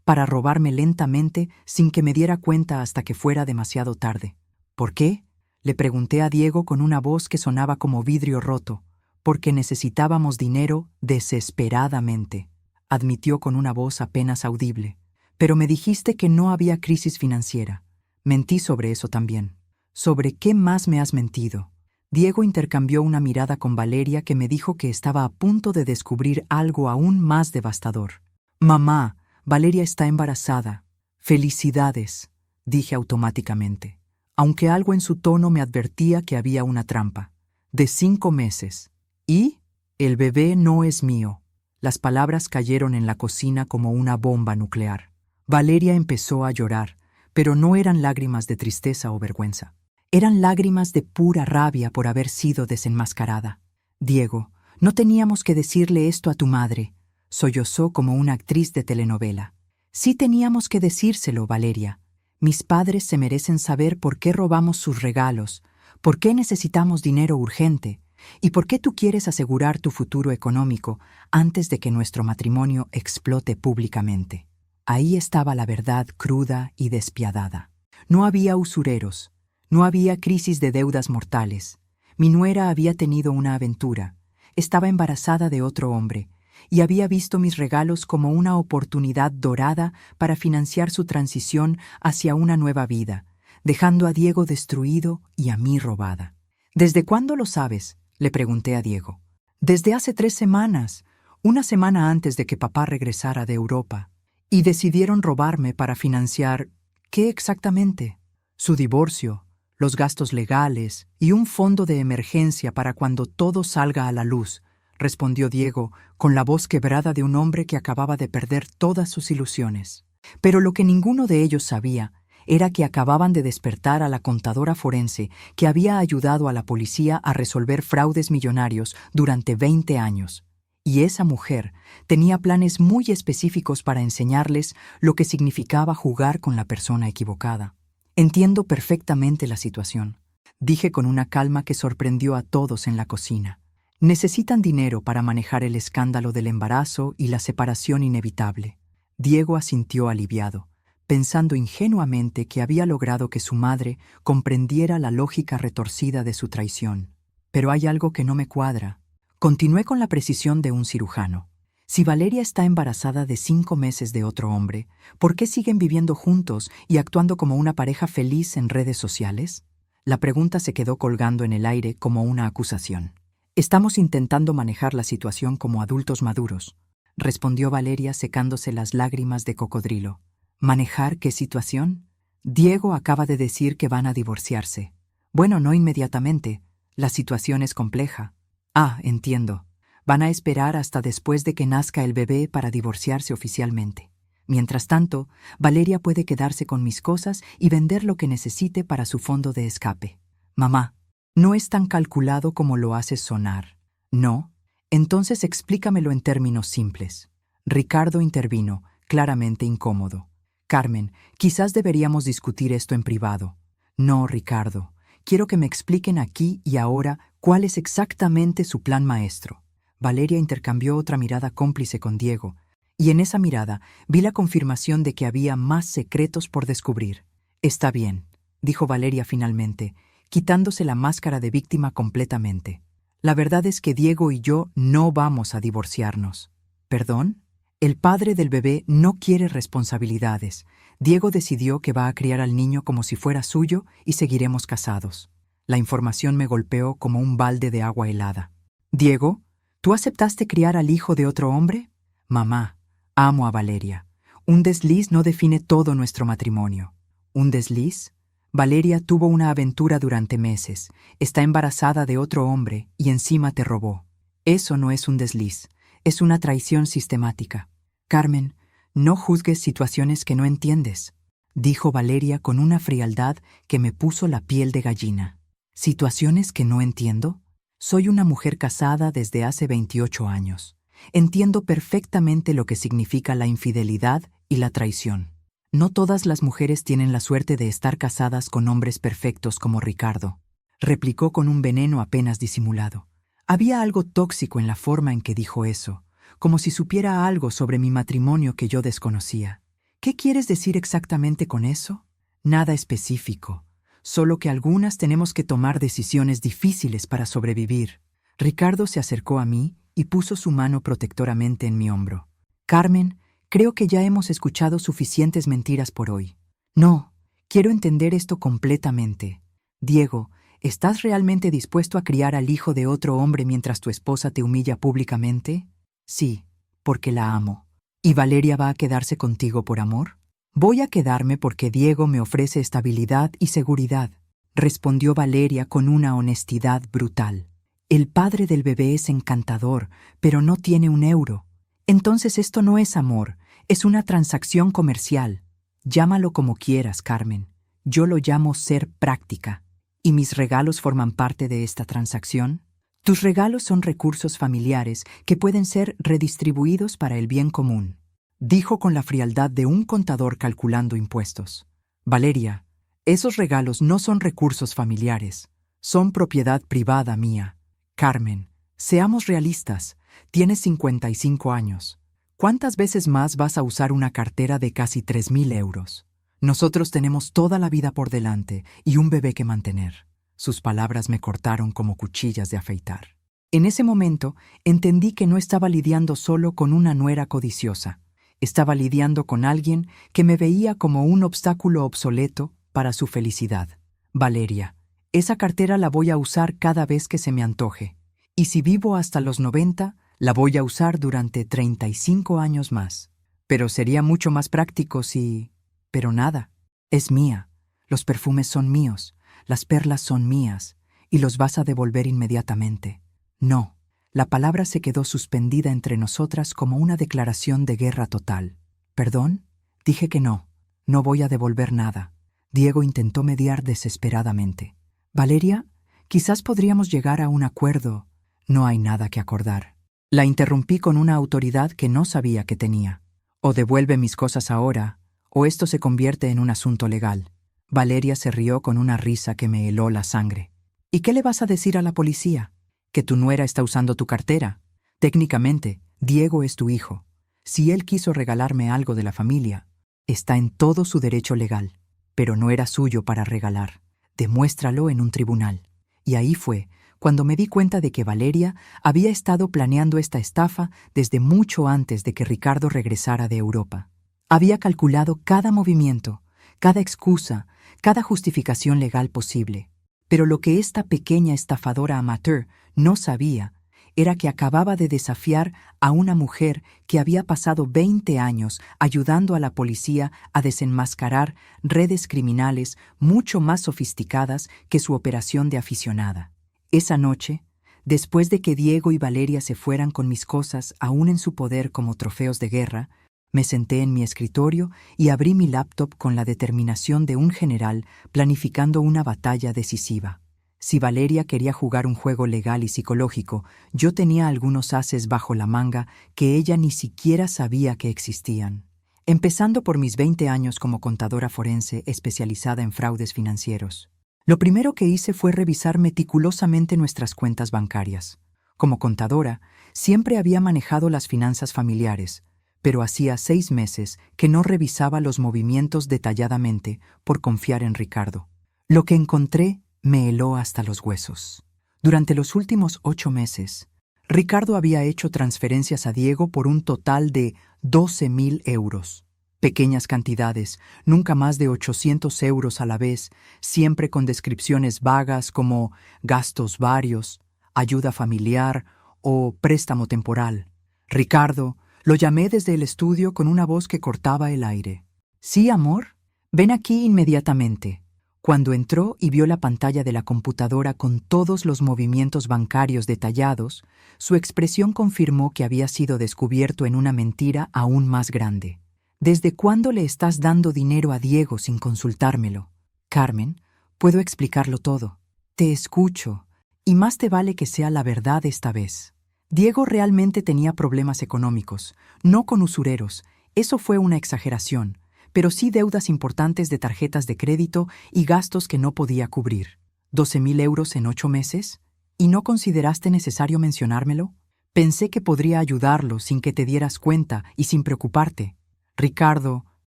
para robarme lentamente sin que me diera cuenta hasta que fuera demasiado tarde. ¿Por qué? Le pregunté a Diego con una voz que sonaba como vidrio roto. Porque necesitábamos dinero desesperadamente, admitió con una voz apenas audible. Pero me dijiste que no había crisis financiera. Mentí sobre eso también. ¿Sobre qué más me has mentido? Diego intercambió una mirada con Valeria que me dijo que estaba a punto de descubrir algo aún más devastador. Mamá, Valeria está embarazada. Felicidades, dije automáticamente, aunque algo en su tono me advertía que había una trampa. De 5 meses. ¿Y? El bebé no es mío. Las palabras cayeron en la cocina como una bomba nuclear. Valeria empezó a llorar, pero no eran lágrimas de tristeza o vergüenza. Eran lágrimas de pura rabia por haber sido desenmascarada. Diego, No teníamos que decirle esto a tu madre, sollozó como una actriz de telenovela. Sí teníamos que decírselo, Valeria. Mis padres se merecen saber por qué robamos sus regalos, por qué necesitamos dinero urgente y por qué tú quieres asegurar tu futuro económico antes de que nuestro matrimonio explote públicamente. Ahí estaba la verdad cruda y despiadada. No había usureros, no había crisis de deudas mortales. Mi nuera había tenido una aventura, estaba embarazada de otro hombre, y había visto mis regalos como una oportunidad dorada para financiar su transición hacia una nueva vida, dejando a Diego destruido y a mí robada. ¿Desde cuándo lo sabes?, le pregunté a Diego. Desde hace 3 semanas, una semana antes de que papá regresara de Europa. Y decidieron robarme para financiar, ¿qué exactamente? Su divorcio, los gastos legales y un fondo de emergencia para cuando todo salga a la luz, respondió Diego con la voz quebrada de un hombre que acababa de perder todas sus ilusiones. Pero lo que ninguno de ellos sabía era que acababan de despertar a la contadora forense que había ayudado a la policía a resolver fraudes millonarios durante 20 años. Y esa mujer tenía planes muy específicos para enseñarles lo que significaba jugar con la persona equivocada. Entiendo perfectamente la situación, dije con una calma que sorprendió a todos en la cocina. Necesitan dinero para manejar el escándalo del embarazo y la separación inevitable. Diego asintió aliviado, pensando ingenuamente que había logrado que su madre comprendiera la lógica retorcida de su traición. Pero hay algo que no me cuadra. Continué con la precisión de un cirujano. Si Valeria está embarazada de 5 meses de otro hombre, ¿por qué siguen viviendo juntos y actuando como una pareja feliz en redes sociales? La pregunta se quedó colgando en el aire como una acusación. Estamos intentando manejar la situación como adultos maduros, respondió Valeria secándose las lágrimas de cocodrilo. ¿Manejar qué situación? Diego acaba de decir que van a divorciarse. Bueno, no inmediatamente. La situación es compleja. Ah, entiendo. Van a esperar hasta después de que nazca el bebé para divorciarse oficialmente. Mientras tanto, Valeria puede quedarse con mis cosas y vender lo que necesite para su fondo de escape. Mamá, no es tan calculado como lo haces sonar. ¿No? Entonces explícamelo en términos simples. Ricardo intervino, claramente incómodo. Carmen, quizás deberíamos discutir esto en privado. No, Ricardo. Quiero que me expliquen aquí y ahora cuál es exactamente su plan maestro. Valeria intercambió otra mirada cómplice con Diego, y en esa mirada vi la confirmación de que había más secretos por descubrir. Está bien, dijo Valeria finalmente, quitándose la máscara de víctima completamente. La verdad es que Diego y yo no vamos a divorciarnos. ¿Perdón? El padre del bebé no quiere responsabilidades. Diego decidió que va a criar al niño como si fuera suyo y seguiremos casados. La información me golpeó como un balde de agua helada. Diego, ¿tú aceptaste criar al hijo de otro hombre? Mamá, amo a Valeria. Un desliz no define todo nuestro matrimonio. ¿Un desliz? Valeria tuvo una aventura durante meses, está embarazada de otro hombre y encima te robó. Eso no es un desliz, es una traición sistemática. Carmen, no juzgues situaciones que no entiendes, dijo Valeria con una frialdad que me puso la piel de gallina. ¿Situaciones que no entiendo? Soy una mujer casada desde hace 28 años. Entiendo perfectamente lo que significa la infidelidad y la traición. No todas las mujeres tienen la suerte de estar casadas con hombres perfectos como Ricardo, replicó con un veneno apenas disimulado. Había algo tóxico en la forma en que dijo eso, como si supiera algo sobre mi matrimonio que yo desconocía. ¿Qué quieres decir exactamente con eso? Nada específico, solo que algunas tenemos que tomar decisiones difíciles para sobrevivir. Ricardo se acercó a mí y puso su mano protectoramente en mi hombro. Carmen, creo que ya hemos escuchado suficientes mentiras por hoy. No, quiero entender esto completamente. Diego, ¿estás realmente dispuesto a criar al hijo de otro hombre mientras tu esposa te humilla públicamente? Sí, porque la amo. ¿Y Valeria va a quedarse contigo por amor? Voy a quedarme porque Diego me ofrece estabilidad y seguridad, respondió Valeria con una honestidad brutal. El padre del bebé es encantador, pero no tiene un euro. Entonces esto no es amor, es una transacción comercial. Llámalo como quieras, Carmen. Yo lo llamo ser práctica. ¿Y mis regalos forman parte de esta transacción? Tus regalos son recursos familiares que pueden ser redistribuidos para el bien común, dijo con la frialdad de un contador calculando impuestos. Valeria, esos regalos no son recursos familiares, son propiedad privada mía. Carmen, seamos realistas, tienes 55 años. ¿Cuántas veces más vas a usar una cartera de casi 3.000 euros? Nosotros tenemos toda la vida por delante y un bebé que mantener. Sus palabras me cortaron como cuchillas de afeitar. En ese momento entendí que no estaba lidiando solo con una nuera codiciosa. Estaba lidiando con alguien que me veía como un obstáculo obsoleto para su felicidad. Valeria, esa cartera la voy a usar cada vez que se me antoje. Y si vivo hasta los 90, la voy a usar durante 35 años más. Pero sería mucho más práctico si... Pero nada, es mía. Los perfumes son míos, las perlas son mías, y los vas a devolver inmediatamente. No, la palabra se quedó suspendida entre nosotras como una declaración de guerra total. ¿Perdón? Dije que no, no voy a devolver nada. Diego intentó mediar desesperadamente. Valeria, quizás podríamos llegar a un acuerdo. No hay nada que acordar. La interrumpí con una autoridad que no sabía que tenía. O devuelve mis cosas ahora, o esto se convierte en un asunto legal. Valeria se rió con una risa que me heló la sangre. ¿Y qué le vas a decir a la policía? ¿Que tu nuera está usando tu cartera? Técnicamente, Diego es tu hijo. Si él quiso regalarme algo de la familia, está en todo su derecho legal, pero no era suyo para regalar. Demuéstralo en un tribunal. Y ahí fue cuando me di cuenta de que Valeria había estado planeando esta estafa desde mucho antes de que Ricardo regresara de Europa. Había calculado cada movimiento, cada excusa, cada justificación legal posible. Pero lo que esta pequeña estafadora amateur no sabía era que acababa de desafiar a una mujer que había pasado 20 años ayudando a la policía a desenmascarar redes criminales mucho más sofisticadas que su operación de aficionada. Esa noche, después de que Diego y Valeria se fueran con mis cosas aún en su poder como trofeos de guerra, me senté en mi escritorio y abrí mi laptop con la determinación de un general planificando una batalla decisiva. Si Valeria quería jugar un juego legal y psicológico, yo tenía algunos ases bajo la manga que ella ni siquiera sabía que existían. Empezando por mis 20 años como contadora forense especializada en fraudes financieros. Lo primero que hice fue revisar meticulosamente nuestras cuentas bancarias. Como contadora, siempre había manejado las finanzas familiares, pero hacía 6 meses que no revisaba los movimientos detalladamente por confiar en Ricardo. Lo que encontré me heló hasta los huesos. Durante los últimos 8 meses, Ricardo había hecho transferencias a Diego por un total de 12.000 euros. Pequeñas cantidades, nunca más de 800 euros a la vez, siempre con descripciones vagas como gastos varios, ayuda familiar o préstamo temporal. Ricardo, lo llamé desde el estudio con una voz que cortaba el aire. «Sí, amor, ven aquí inmediatamente». Cuando entró y vio la pantalla de la computadora con todos los movimientos bancarios detallados, su expresión confirmó que había sido descubierto en una mentira aún más grande. «¿Desde cuándo le estás dando dinero a Diego sin consultármelo?» «Carmen, puedo explicarlo todo. Te escucho, y más te vale que sea la verdad esta vez». Diego realmente tenía problemas económicos, no con usureros, eso fue una exageración, pero sí deudas importantes de tarjetas de crédito y gastos que no podía cubrir. ¿12.000 euros en 8 meses? ¿Y no consideraste necesario mencionármelo? Pensé que podría ayudarlo sin que te dieras cuenta y sin preocuparte. Ricardo,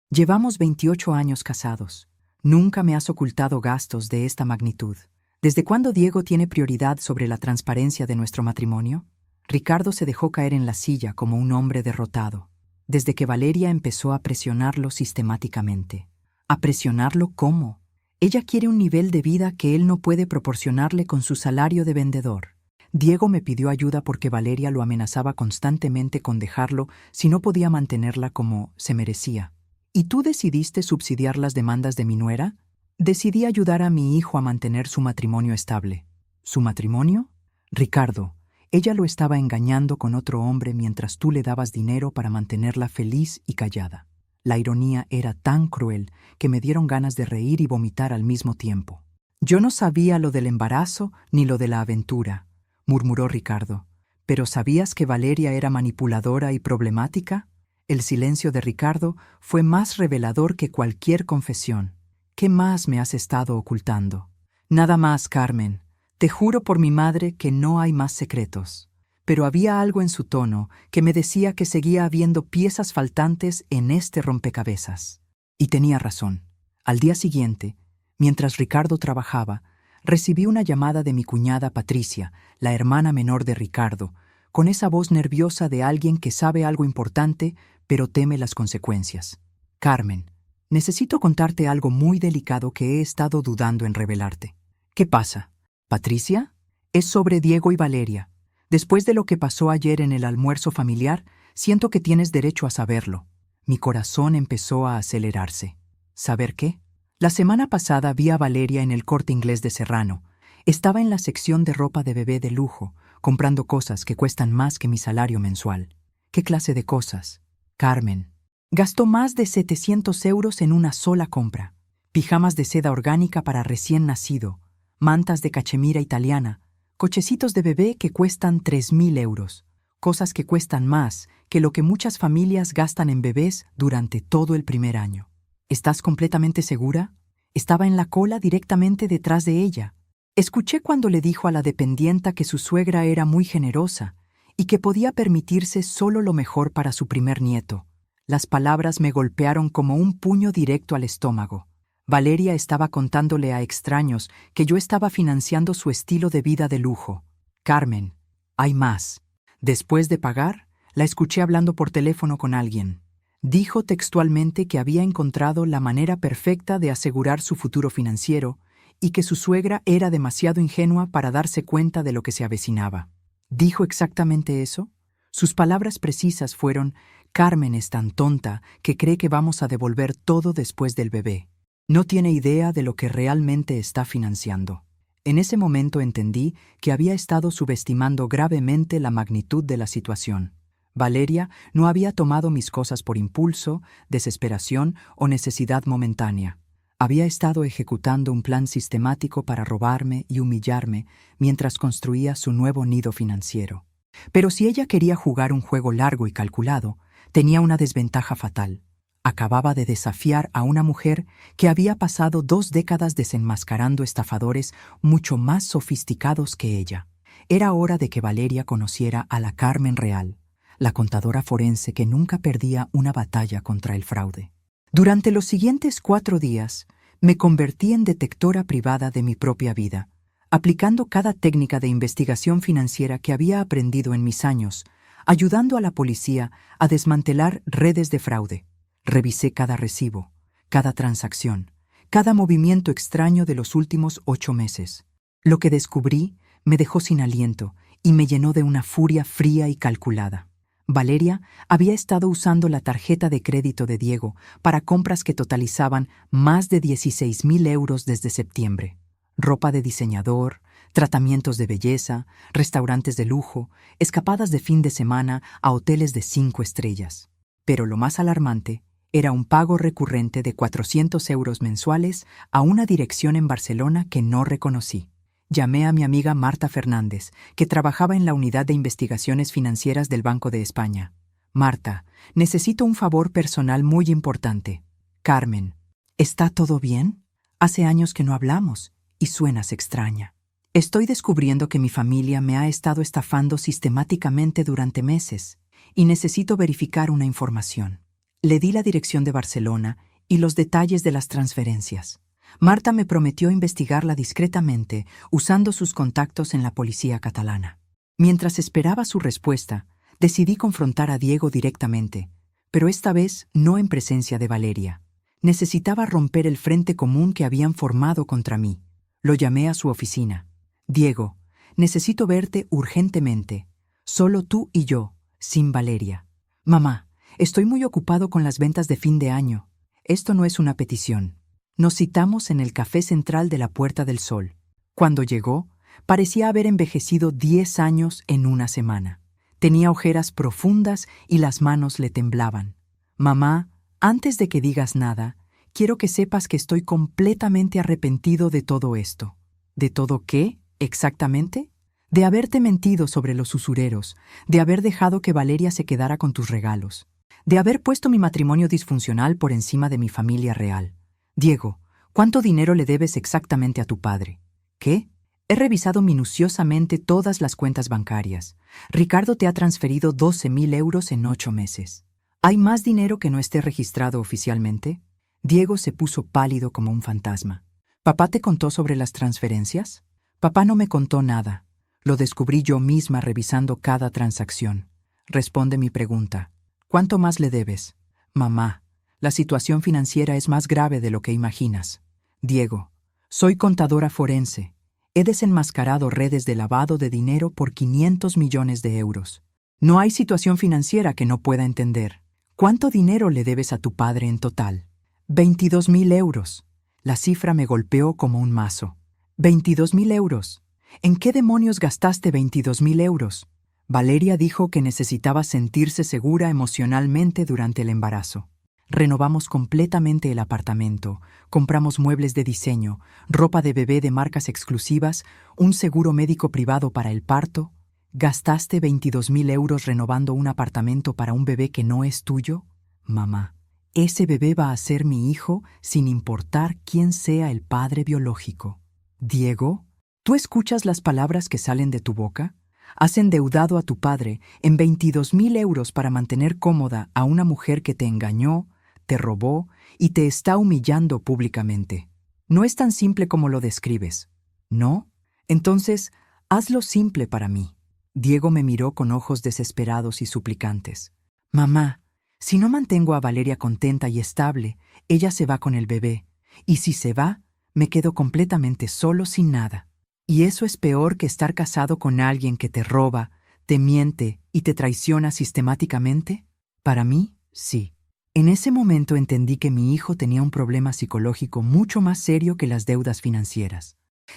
llevamos 28 años casados. Nunca me has ocultado gastos de esta magnitud. ¿Desde cuándo Diego tiene prioridad sobre la transparencia de nuestro matrimonio? Ricardo se dejó caer en la silla como un hombre derrotado, desde que Valeria empezó a presionarlo sistemáticamente. ¿A presionarlo cómo? Ella quiere un nivel de vida que él no puede proporcionarle con su salario de vendedor. Diego me pidió ayuda porque Valeria lo amenazaba constantemente con dejarlo si no podía mantenerla como se merecía. ¿Y tú decidiste subsidiar las demandas de mi nuera? Decidí ayudar a mi hijo a mantener su matrimonio estable. ¿Su matrimonio? Ricardo, ella lo estaba engañando con otro hombre mientras tú le dabas dinero para mantenerla feliz y callada. La ironía era tan cruel que me dieron ganas de reír y vomitar al mismo tiempo. Yo no sabía lo del embarazo ni lo de la aventura. murmuró Ricardo. ¿Pero sabías que Valeria era manipuladora y problemática? El silencio de Ricardo fue más revelador que cualquier confesión. ¿Qué más me has estado ocultando? Nada más, Carmen. Te juro por mi madre que no hay más secretos. Pero había algo en su tono que me decía que seguía habiendo piezas faltantes en este rompecabezas. Y tenía razón. Al día siguiente, mientras Ricardo trabajaba, recibí una llamada de mi cuñada Patricia, la hermana menor de Ricardo, con esa voz nerviosa de alguien que sabe algo importante, pero teme las consecuencias. Carmen, necesito contarte algo muy delicado que he estado dudando en revelarte. ¿Qué pasa? ¿Patricia? Es sobre Diego y Valeria. Después de lo que pasó ayer en el almuerzo familiar, siento que tienes derecho a saberlo. Mi corazón empezó a acelerarse. ¿Saber qué? La semana pasada vi a Valeria en el Corte Inglés de Serrano. Estaba en la sección de ropa de bebé de lujo, comprando cosas que cuestan más que mi salario mensual. ¿Qué clase de cosas? Carmen. Gastó más de 700 euros en una sola compra. Pijamas de seda orgánica para recién nacido, mantas de cachemira italiana, cochecitos de bebé que cuestan 3.000 euros, cosas que cuestan más que lo que muchas familias gastan en bebés durante todo el primer año. ¿Estás completamente segura? Estaba en la cola directamente detrás de ella. Escuché cuando le dijo a la dependienta que su suegra era muy generosa y que podía permitirse solo lo mejor para su primer nieto. Las palabras me golpearon como un puño directo al estómago. Valeria estaba contándole a extraños que yo estaba financiando su estilo de vida de lujo. Carmen, hay más. Después de pagar, la escuché hablando por teléfono con alguien. Dijo textualmente que había encontrado la manera perfecta de asegurar su futuro financiero y que su suegra era demasiado ingenua para darse cuenta de lo que se avecinaba. ¿Dijo exactamente eso? Sus palabras precisas fueron: Carmen es tan tonta que cree que vamos a devolver todo después del bebé. No tiene idea de lo que realmente está financiando. En ese momento entendí que había estado subestimando gravemente la magnitud de la situación. Valeria no había tomado mis cosas por impulso, desesperación o necesidad momentánea. Había estado ejecutando un plan sistemático para robarme y humillarme mientras construía su nuevo nido financiero. Pero si ella quería jugar un juego largo y calculado, tenía una desventaja fatal. Acababa de desafiar a una mujer que había pasado 2 décadas desenmascarando estafadores mucho más sofisticados que ella. Era hora de que Valeria conociera a la Carmen real, la contadora forense que nunca perdía una batalla contra el fraude. Durante los siguientes 4 días, me convertí en detectora privada de mi propia vida, aplicando cada técnica de investigación financiera que había aprendido en mis años, ayudando a la policía a desmantelar redes de fraude. Revisé cada recibo, cada transacción, cada movimiento extraño de los últimos 8 meses. Lo que descubrí me dejó sin aliento y me llenó de una furia fría y calculada. Valeria había estado usando la tarjeta de crédito de Diego para compras que totalizaban más de 16.000 euros desde septiembre. Ropa de diseñador, tratamientos de belleza, restaurantes de lujo, escapadas de fin de semana a hoteles de 5 estrellas. Pero lo más alarmante era un pago recurrente de 400 euros mensuales a una dirección en Barcelona que no reconocí. Llamé a mi amiga Marta Fernández, que trabajaba en la unidad de investigaciones financieras del Banco de España. Marta, necesito un favor personal muy importante. Carmen, ¿está todo bien? Hace años que no hablamos y suenas extraña. Estoy descubriendo que mi familia me ha estado estafando sistemáticamente durante meses y necesito verificar una información. Le di la dirección de Barcelona y los detalles de las transferencias. Marta me prometió investigarla discretamente usando sus contactos en la policía catalana. Mientras esperaba su respuesta, decidí confrontar a Diego directamente, pero esta vez no en presencia de Valeria. Necesitaba romper el frente común que habían formado contra mí. Lo llamé a su oficina. Diego, necesito verte urgentemente. Solo tú y yo, sin Valeria. Mamá, estoy muy ocupado con las ventas de fin de año. Esto no es una petición. Nos citamos en el Café Central de la Puerta del Sol. Cuando llegó, parecía haber envejecido 10 años en una semana. Tenía ojeras profundas y las manos le temblaban. Mamá, antes de que digas nada, quiero que sepas que estoy completamente arrepentido de todo esto. ¿De todo qué, exactamente? de haberte mentido sobre los usureros, de haber dejado que Valeria se quedara con tus regalos, de haber puesto mi matrimonio disfuncional por encima de mi familia real. Diego, ¿cuánto dinero le debes exactamente a tu padre? ¿Qué? He revisado minuciosamente todas las cuentas bancarias. Ricardo te ha transferido 12.000 euros en 8 meses. ¿Hay más dinero que no esté registrado oficialmente? Diego se puso pálido como un fantasma. ¿Papá te contó sobre las transferencias? Papá no me contó nada. Lo descubrí yo misma revisando cada transacción. Responde mi pregunta. ¿Cuánto más le debes? Mamá, la situación financiera es más grave de lo que imaginas. Diego, soy contadora forense. He desenmascarado redes de lavado de dinero por 500 millones de euros. No hay situación financiera que no pueda entender. ¿Cuánto dinero le debes a tu padre en total? 22.000 euros. La cifra me golpeó como un mazo. 22.000 euros. ¿En qué demonios gastaste 22.000 euros? Valeria dijo que necesitaba sentirse segura emocionalmente durante el embarazo. Renovamos completamente el apartamento, compramos muebles de diseño, ropa de bebé de marcas exclusivas, un seguro médico privado para el parto. ¿Gastaste 22.000 euros renovando un apartamento para un bebé que no es tuyo? Mamá, ese bebé va a ser mi hijo sin importar quién sea el padre biológico. Diego, ¿tú escuchas las palabras que salen de tu boca? Has endeudado a tu padre en 22.000 euros para mantener cómoda a una mujer que te engañó, te robó y te está humillando públicamente. No es tan simple como lo describes, ¿no? Entonces, hazlo simple para mí. Diego me miró con ojos desesperados y suplicantes. Mamá, si no mantengo a Valeria contenta y estable, ella se va con el bebé, y si se va, me quedo completamente solo sin nada. Y eso es peor que estar casado con alguien que te roba, te miente y te traiciona sistemáticamente. Para mí, sí. En ese momento entendí que mi hijo tenía un problema psicológico mucho más serio que las deudas financieras.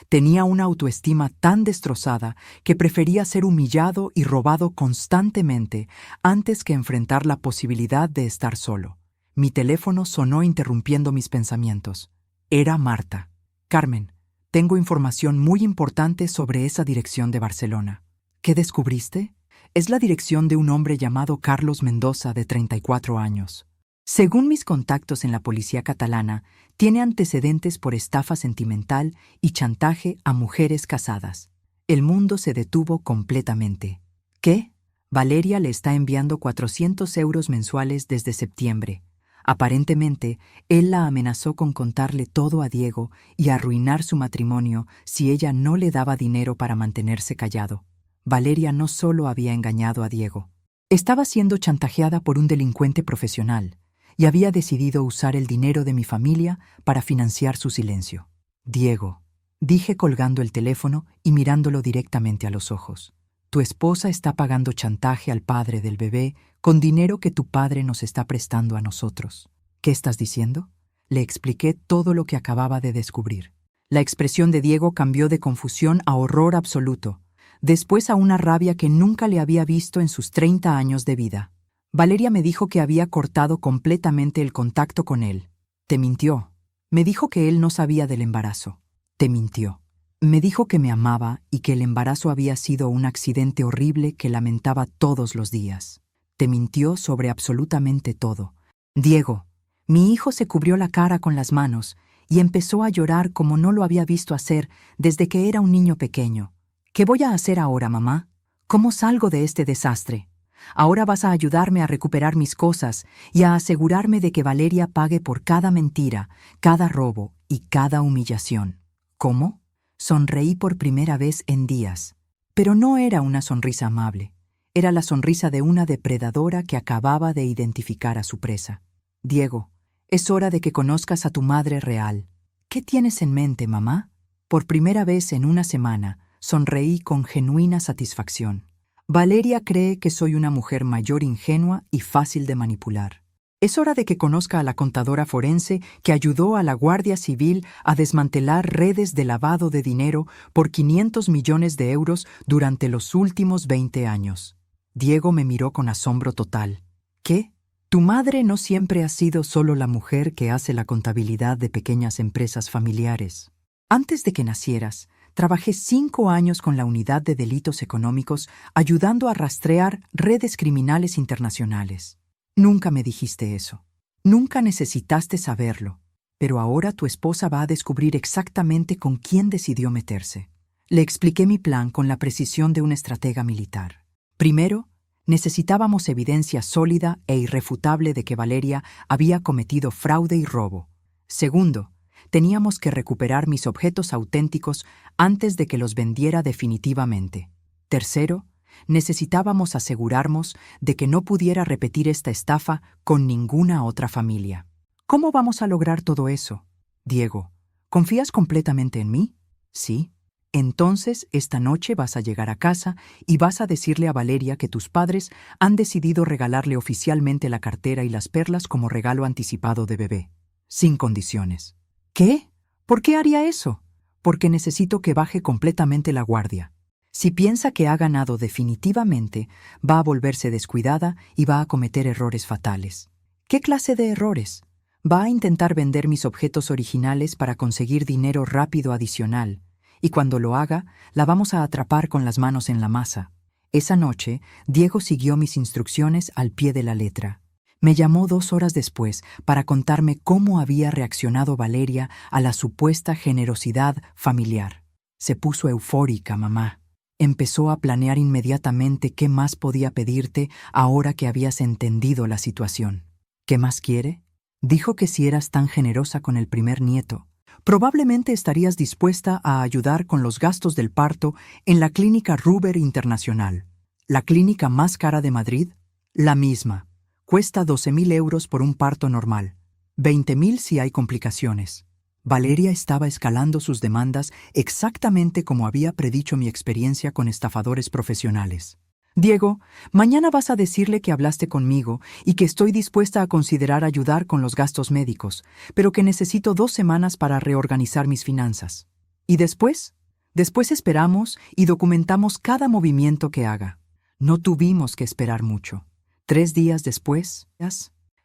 Tenía una autoestima tan destrozada que prefería ser humillado y robado constantemente antes que enfrentar la posibilidad de estar solo. Mi teléfono sonó interrumpiendo mis pensamientos. Era Marta. Carmen, tengo información muy importante sobre esa dirección de Barcelona. ¿Qué descubriste? Es la dirección de un hombre llamado Carlos Mendoza, de 34 años. Según mis contactos en la policía catalana, tiene antecedentes por estafa sentimental y chantaje a mujeres casadas. El mundo se detuvo completamente. ¿Qué? Valeria le está enviando 400 euros mensuales desde septiembre. Aparentemente, él la amenazó con contarle todo a Diego y arruinar su matrimonio si ella no le daba dinero para mantenerse callado. Valeria no solo había engañado a Diego. Estaba siendo chantajeada por un delincuente profesional y había decidido usar el dinero de mi familia para financiar su silencio. Diego, dije colgando el teléfono y mirándolo directamente a los ojos. Tu esposa está pagando chantaje al padre del bebé con dinero que tu padre nos está prestando a nosotros. ¿Qué estás diciendo? Le expliqué todo lo que acababa de descubrir. La expresión de Diego cambió de confusión a horror absoluto, después a una rabia que nunca le había visto en sus 30 años de vida. Valeria me dijo que había cortado completamente el contacto con él. Te mintió. Me dijo que él no sabía del embarazo. Te mintió. Me dijo que me amaba y que el embarazo había sido un accidente horrible que lamentaba todos los días. Te mintió sobre absolutamente todo. Diego, mi hijo se cubrió la cara con las manos y empezó a llorar como no lo había visto hacer desde que era un niño pequeño. ¿Qué voy a hacer ahora, mamá? ¿Cómo salgo de este desastre? Ahora vas a ayudarme a recuperar mis cosas y a asegurarme de que Valeria pague por cada mentira, cada robo y cada humillación. ¿Cómo? Sonreí por primera vez en días. Pero no era una sonrisa amable. Era la sonrisa de una depredadora que acababa de identificar a su presa. Diego, es hora de que conozcas a tu madre real. ¿Qué tienes en mente, mamá? Por primera vez en una semana, sonreí con genuina satisfacción. Valeria cree que soy una mujer mayor ingenua y fácil de manipular. Es hora de que conozca a la contadora forense que ayudó a la Guardia Civil a desmantelar redes de lavado de dinero por 500 millones de euros durante los últimos 20 años. Diego me miró con asombro total. ¿Qué? Tu madre no siempre ha sido solo la mujer que hace la contabilidad de pequeñas empresas familiares. Antes de que nacieras, Trabajé 5 años con la Unidad de Delitos Económicos ayudando a rastrear redes criminales internacionales. Nunca me dijiste eso. Nunca necesitaste saberlo. Pero ahora tu esposa va a descubrir exactamente con quién decidió meterse. Le expliqué mi plan con la precisión de un estratega militar. Primero, necesitábamos evidencia sólida e irrefutable de que Valeria había cometido fraude y robo. Segundo, teníamos que recuperar mis objetos auténticos antes de que los vendiera definitivamente. Tercero, necesitábamos asegurarnos de que no pudiera repetir esta estafa con ninguna otra familia. ¿Cómo vamos a lograr todo eso? Diego, ¿confías completamente en mí? Sí. Entonces, esta noche vas a llegar a casa y vas a decirle a Valeria que tus padres han decidido regalarle oficialmente la cartera y las perlas como regalo anticipado de bebé, sin condiciones. ¿Qué? ¿Por qué haría eso? Porque necesito que baje completamente la guardia. Si piensa que ha ganado definitivamente, va a volverse descuidada y va a cometer errores fatales. ¿Qué clase de errores? Va a intentar vender mis objetos originales para conseguir dinero rápido adicional, y cuando lo haga, la vamos a atrapar con las manos en la masa. Esa noche, Diego siguió mis instrucciones al pie de la letra. Me llamó 2 horas después para contarme cómo había reaccionado Valeria a la supuesta generosidad familiar. Se puso eufórica, mamá. Empezó a planear inmediatamente qué más podía pedirte ahora que habías entendido la situación. ¿Qué más quiere? Dijo que si eras tan generosa con el primer nieto, probablemente estarías dispuesta a ayudar con los gastos del parto en la clínica Ruber Internacional. ¿La clínica más cara de Madrid? La misma. Cuesta 12.000 euros por un parto normal. 20.000 si hay complicaciones. Valeria estaba escalando sus demandas exactamente como había predicho mi experiencia con estafadores profesionales. Diego, mañana vas a decirle que hablaste conmigo y que estoy dispuesta a considerar ayudar con los gastos médicos, pero que necesito 2 semanas para reorganizar mis finanzas. ¿Y después? Después esperamos y documentamos cada movimiento que haga. No tuvimos que esperar mucho. 3 días después,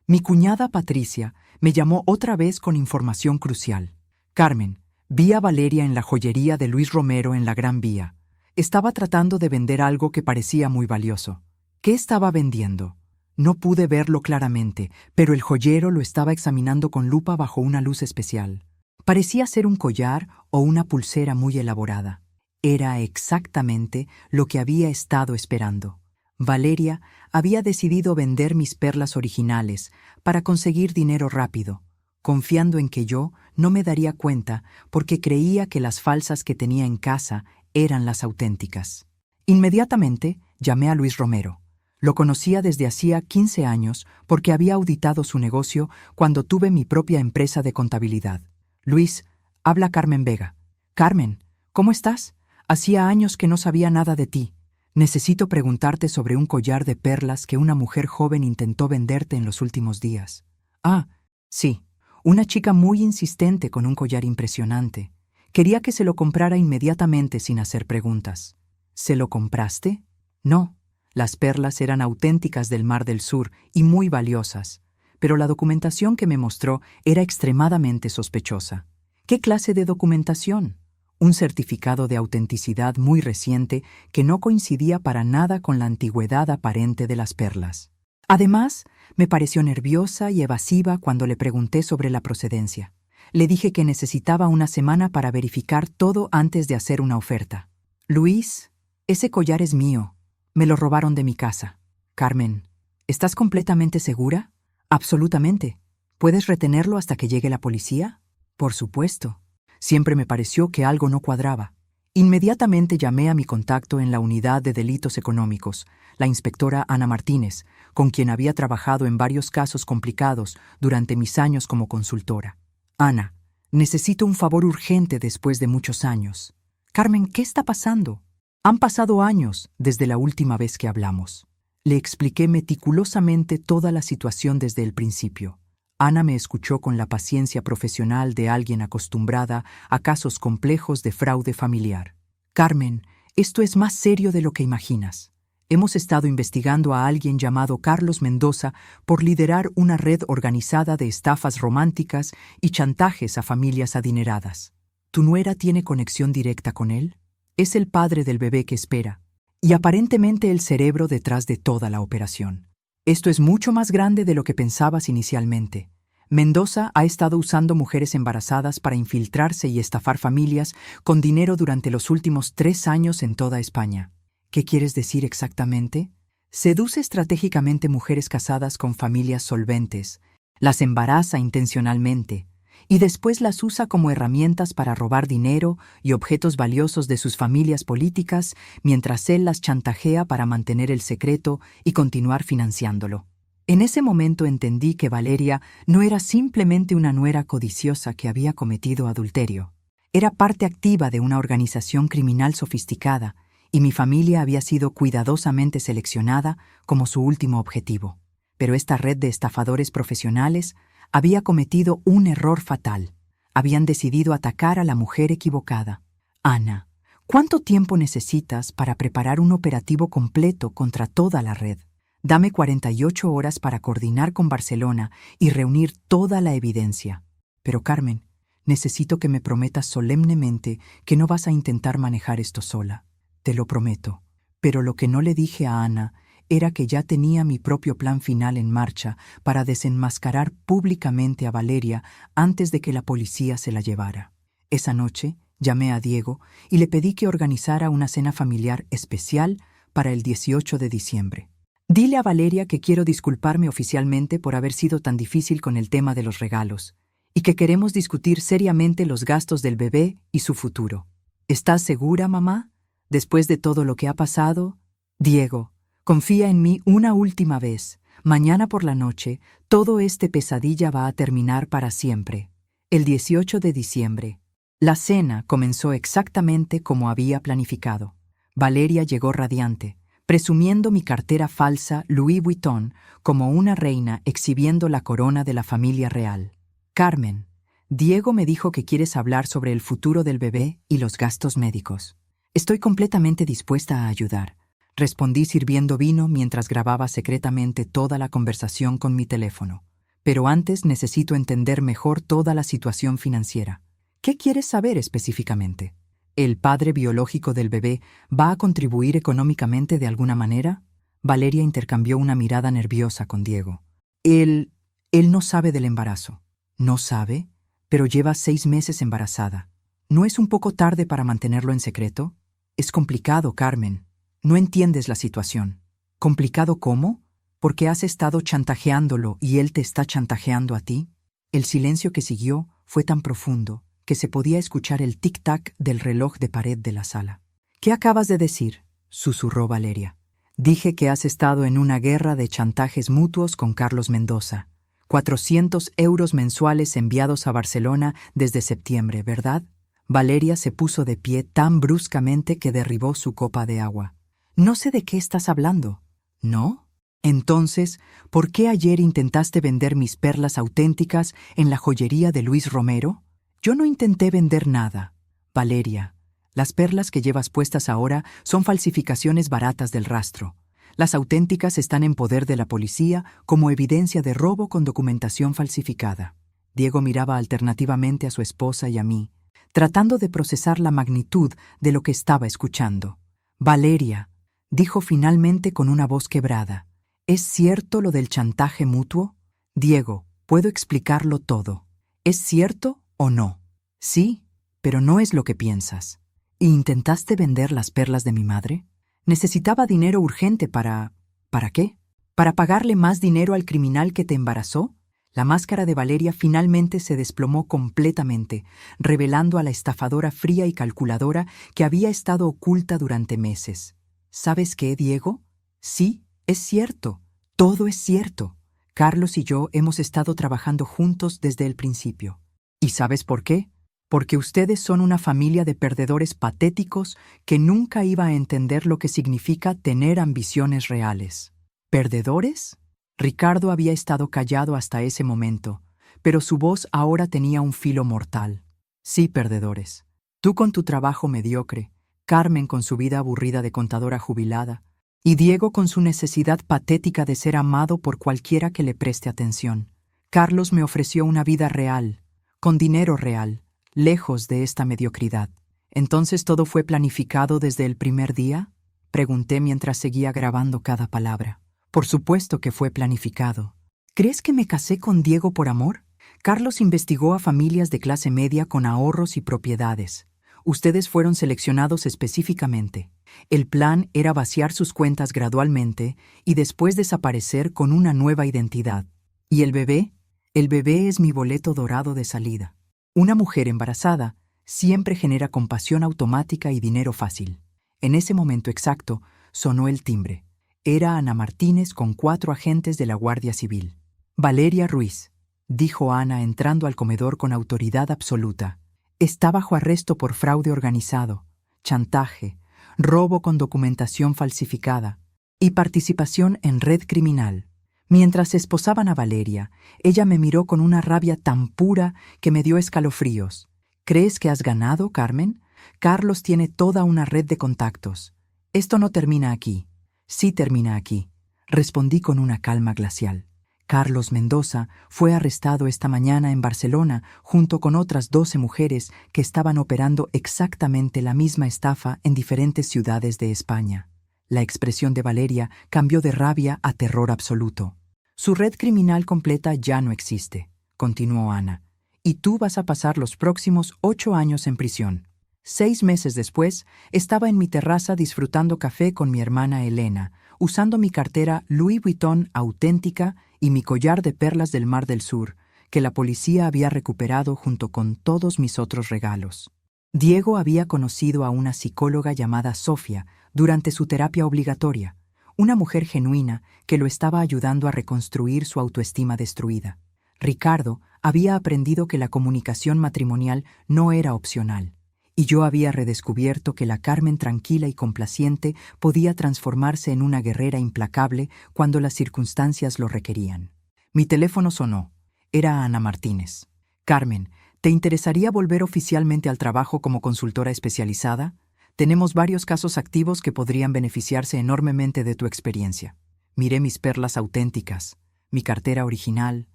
mi cuñada Patricia me llamó otra vez con información crucial. Carmen, vi a Valeria en la joyería de Luis Romero en la Gran Vía. Estaba tratando de vender algo que parecía muy valioso. ¿Qué estaba vendiendo? No pude verlo claramente, pero el joyero lo estaba examinando con lupa bajo una luz especial. Parecía ser un collar o una pulsera muy elaborada. Era exactamente lo que había estado esperando. Valeria había decidido vender mis perlas originales para conseguir dinero rápido, confiando en que yo no me daría cuenta porque creía que las falsas que tenía en casa eran las auténticas. Inmediatamente llamé a Luis Romero. Lo conocía desde hacía 15 años porque había auditado su negocio cuando tuve mi propia empresa de contabilidad. Luis, habla Carmen Vega. Carmen, ¿cómo estás? Hacía años que no sabía nada de ti. Necesito preguntarte sobre un collar de perlas que una mujer joven intentó venderte en los últimos días. Ah, sí, una chica muy insistente con un collar impresionante. Quería que se lo comprara inmediatamente sin hacer preguntas. ¿Se lo compraste? No. Las perlas eran auténticas del Mar del Sur y muy valiosas, pero la documentación que me mostró era extremadamente sospechosa. ¿Qué clase de documentación? Un certificado de autenticidad muy reciente que no coincidía para nada con la antigüedad aparente de las perlas. Además, me pareció nerviosa y evasiva cuando le pregunté sobre la procedencia. Le dije que necesitaba una semana para verificar todo antes de hacer una oferta. Luis, ese collar es mío. Me lo robaron de mi casa. Carmen, ¿estás completamente segura? Absolutamente. ¿Puedes retenerlo hasta que llegue la policía? Por supuesto. Siempre me pareció que algo no cuadraba. Inmediatamente llamé a mi contacto en la Unidad de Delitos Económicos, la inspectora Ana Martínez, con quien había trabajado en varios casos complicados durante mis años como consultora. Ana, necesito un favor urgente después de muchos años. Carmen, ¿qué está pasando? Han pasado años desde la última vez que hablamos. Le expliqué meticulosamente toda la situación desde el principio. Ana me escuchó con la paciencia profesional de alguien acostumbrada a casos complejos de fraude familiar. Carmen, esto es más serio de lo que imaginas. Hemos estado investigando a alguien llamado Carlos Mendoza por liderar una red organizada de estafas románticas y chantajes a familias adineradas. ¿Tu nuera tiene conexión directa con él? Es el padre del bebé que espera, y aparentemente el cerebro detrás de toda la operación. Esto es mucho más grande de lo que pensabas inicialmente. Mendoza ha estado usando mujeres embarazadas para infiltrarse y estafar familias con dinero durante los últimos 3 años en toda España. ¿Qué quieres decir exactamente? Seduce estratégicamente mujeres casadas con familias solventes, las embaraza intencionalmente, y después las usa como herramientas para robar dinero y objetos valiosos de sus familias políticas, mientras él las chantajea para mantener el secreto y continuar financiándolo. En ese momento entendí que Valeria no era simplemente una nuera codiciosa que había cometido adulterio. Era parte activa de una organización criminal sofisticada, y mi familia había sido cuidadosamente seleccionada como su último objetivo. Pero esta red de estafadores profesionales había cometido un error fatal. Habían decidido atacar a la mujer equivocada. Ana, ¿cuánto tiempo necesitas para preparar un operativo completo contra toda la red? Dame 48 horas para coordinar con Barcelona y reunir toda la evidencia. Pero Carmen, necesito que me prometas solemnemente que no vas a intentar manejar esto sola. Te lo prometo. Pero lo que no le dije a Ana era que ya tenía mi propio plan final en marcha para desenmascarar públicamente a Valeria antes de que la policía se la llevara. Esa noche llamé a Diego y le pedí que organizara una cena familiar especial para el 18 de diciembre. Dile a Valeria que quiero disculparme oficialmente por haber sido tan difícil con el tema de los regalos y que queremos discutir seriamente los gastos del bebé y su futuro. ¿Estás segura, mamá? Después de todo lo que ha pasado, Diego, confía en mí una última vez. Mañana por la noche, todo este pesadilla va a terminar para siempre. El 18 de diciembre. La cena comenzó exactamente como había planificado. Valeria llegó radiante, presumiendo mi cartera falsa Louis Vuitton como una reina exhibiendo la corona de la familia real. Carmen, Diego me dijo que quieres hablar sobre el futuro del bebé y los gastos médicos. Estoy completamente dispuesta a ayudar. Respondí sirviendo vino mientras grababa secretamente toda la conversación con mi teléfono. Pero antes necesito entender mejor toda la situación financiera. ¿Qué quieres saber específicamente? ¿El padre biológico del bebé va a contribuir económicamente de alguna manera? Valeria intercambió una mirada nerviosa con Diego. Él no sabe del embarazo. ¿No sabe? Pero lleva 6 meses embarazada. ¿No es un poco tarde para mantenerlo en secreto? Es complicado, Carmen. No entiendes la situación. ¿Complicado cómo? ¿Porque has estado chantajeándolo y él te está chantajeando a ti? El silencio que siguió fue tan profundo que se podía escuchar el tic-tac del reloj de pared de la sala. ¿Qué acabas de decir?, susurró Valeria. Dije que has estado en una guerra de chantajes mutuos con Carlos Mendoza. 400 euros mensuales enviados a Barcelona desde septiembre, ¿verdad? Valeria se puso de pie tan bruscamente que derribó su copa de agua. No sé de qué estás hablando. ¿No? Entonces, ¿por qué ayer intentaste vender mis perlas auténticas en la joyería de Luis Romero? Yo no intenté vender nada. Valeria, las perlas que llevas puestas ahora son falsificaciones baratas del rastro. Las auténticas están en poder de la policía como evidencia de robo con documentación falsificada. Diego miraba alternativamente a su esposa y a mí, tratando de procesar la magnitud de lo que estaba escuchando. Valeria, dijo finalmente con una voz quebrada, ¿es cierto lo del chantaje mutuo? Diego, puedo explicarlo todo. ¿Es cierto o no? Sí, pero no es lo que piensas. ¿Y intentaste vender las perlas de mi madre? Necesitaba dinero urgente para... ¿Para qué? ¿Para pagarle más dinero al criminal que te embarazó? La máscara de Valeria finalmente se desplomó completamente, revelando a la estafadora fría y calculadora que había estado oculta durante meses. ¿Sabes qué, Diego? Sí, es cierto. Todo es cierto. Carlos y yo hemos estado trabajando juntos desde el principio. ¿Y sabes por qué? Porque ustedes son una familia de perdedores patéticos que nunca iba a entender lo que significa tener ambiciones reales. ¿Perdedores? Ricardo había estado callado hasta ese momento, pero su voz ahora tenía un filo mortal. Sí, perdedores. Tú con tu trabajo mediocre, Carmen con su vida aburrida de contadora jubilada, y Diego con su necesidad patética de ser amado por cualquiera que le preste atención. Carlos me ofreció una vida real, con dinero real, lejos de esta mediocridad. ¿Entonces todo fue planificado desde el primer día? Pregunté mientras seguía grabando cada palabra. Por supuesto que fue planificado. ¿Crees que me casé con Diego por amor? Carlos investigó a familias de clase media con ahorros y propiedades. Ustedes fueron seleccionados específicamente. El plan era vaciar sus cuentas gradualmente y después desaparecer con una nueva identidad. ¿Y el bebé? El bebé es mi boleto dorado de salida. Una mujer embarazada siempre genera compasión automática y dinero fácil. En ese momento exacto, sonó el timbre. Era Ana Martínez con 4 agentes de la Guardia Civil. Valeria Ruiz, dijo Ana entrando al comedor con autoridad absoluta. Está bajo arresto por fraude organizado, chantaje, robo con documentación falsificada y participación en red criminal. Mientras esposaban a Valeria, ella me miró con una rabia tan pura que me dio escalofríos. ¿Crees que has ganado, Carmen? Carlos tiene toda una red de contactos. Esto no termina aquí. Sí termina aquí, respondí con una calma glacial. Carlos Mendoza fue arrestado esta mañana en Barcelona junto con otras 12 mujeres que estaban operando exactamente la misma estafa en diferentes ciudades de España. La expresión de Valeria cambió de rabia a terror absoluto. Su red criminal completa ya no existe, continuó Ana, y tú vas a pasar los próximos 8 años en prisión. 6 meses después, estaba en mi terraza disfrutando café con mi hermana Elena, usando mi cartera Louis Vuitton auténtica y mi collar de perlas del Mar del Sur, que la policía había recuperado junto con todos mis otros regalos. Diego había conocido a una psicóloga llamada Sofía durante su terapia obligatoria, una mujer genuina que lo estaba ayudando a reconstruir su autoestima destruida. Ricardo había aprendido que la comunicación matrimonial no era opcional, y yo había redescubierto que la Carmen tranquila y complaciente podía transformarse en una guerrera implacable cuando las circunstancias lo requerían. Mi teléfono sonó. Era Ana Martínez. Carmen, ¿te interesaría volver oficialmente al trabajo como consultora especializada? Tenemos varios casos activos que podrían beneficiarse enormemente de tu experiencia. Miré mis perlas auténticas, mi cartera original,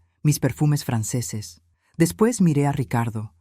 mis perfumes franceses. Después miré a Ricardo,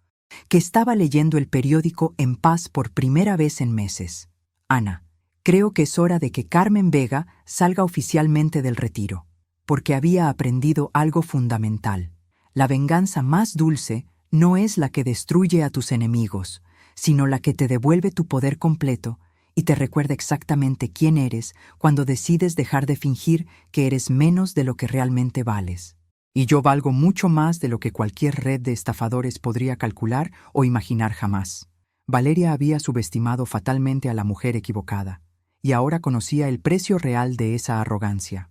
que estaba leyendo el periódico en paz por primera vez en meses. Ana, creo que es hora de que Carmen Vega salga oficialmente del retiro, porque había aprendido algo fundamental. La venganza más dulce no es la que destruye a tus enemigos, sino la que te devuelve tu poder completo y te recuerda exactamente quién eres cuando decides dejar de fingir que eres menos de lo que realmente vales. Y yo valgo mucho más de lo que cualquier red de estafadores podría calcular o imaginar jamás. Valeria había subestimado fatalmente a la mujer equivocada, y ahora conocía el precio real de esa arrogancia.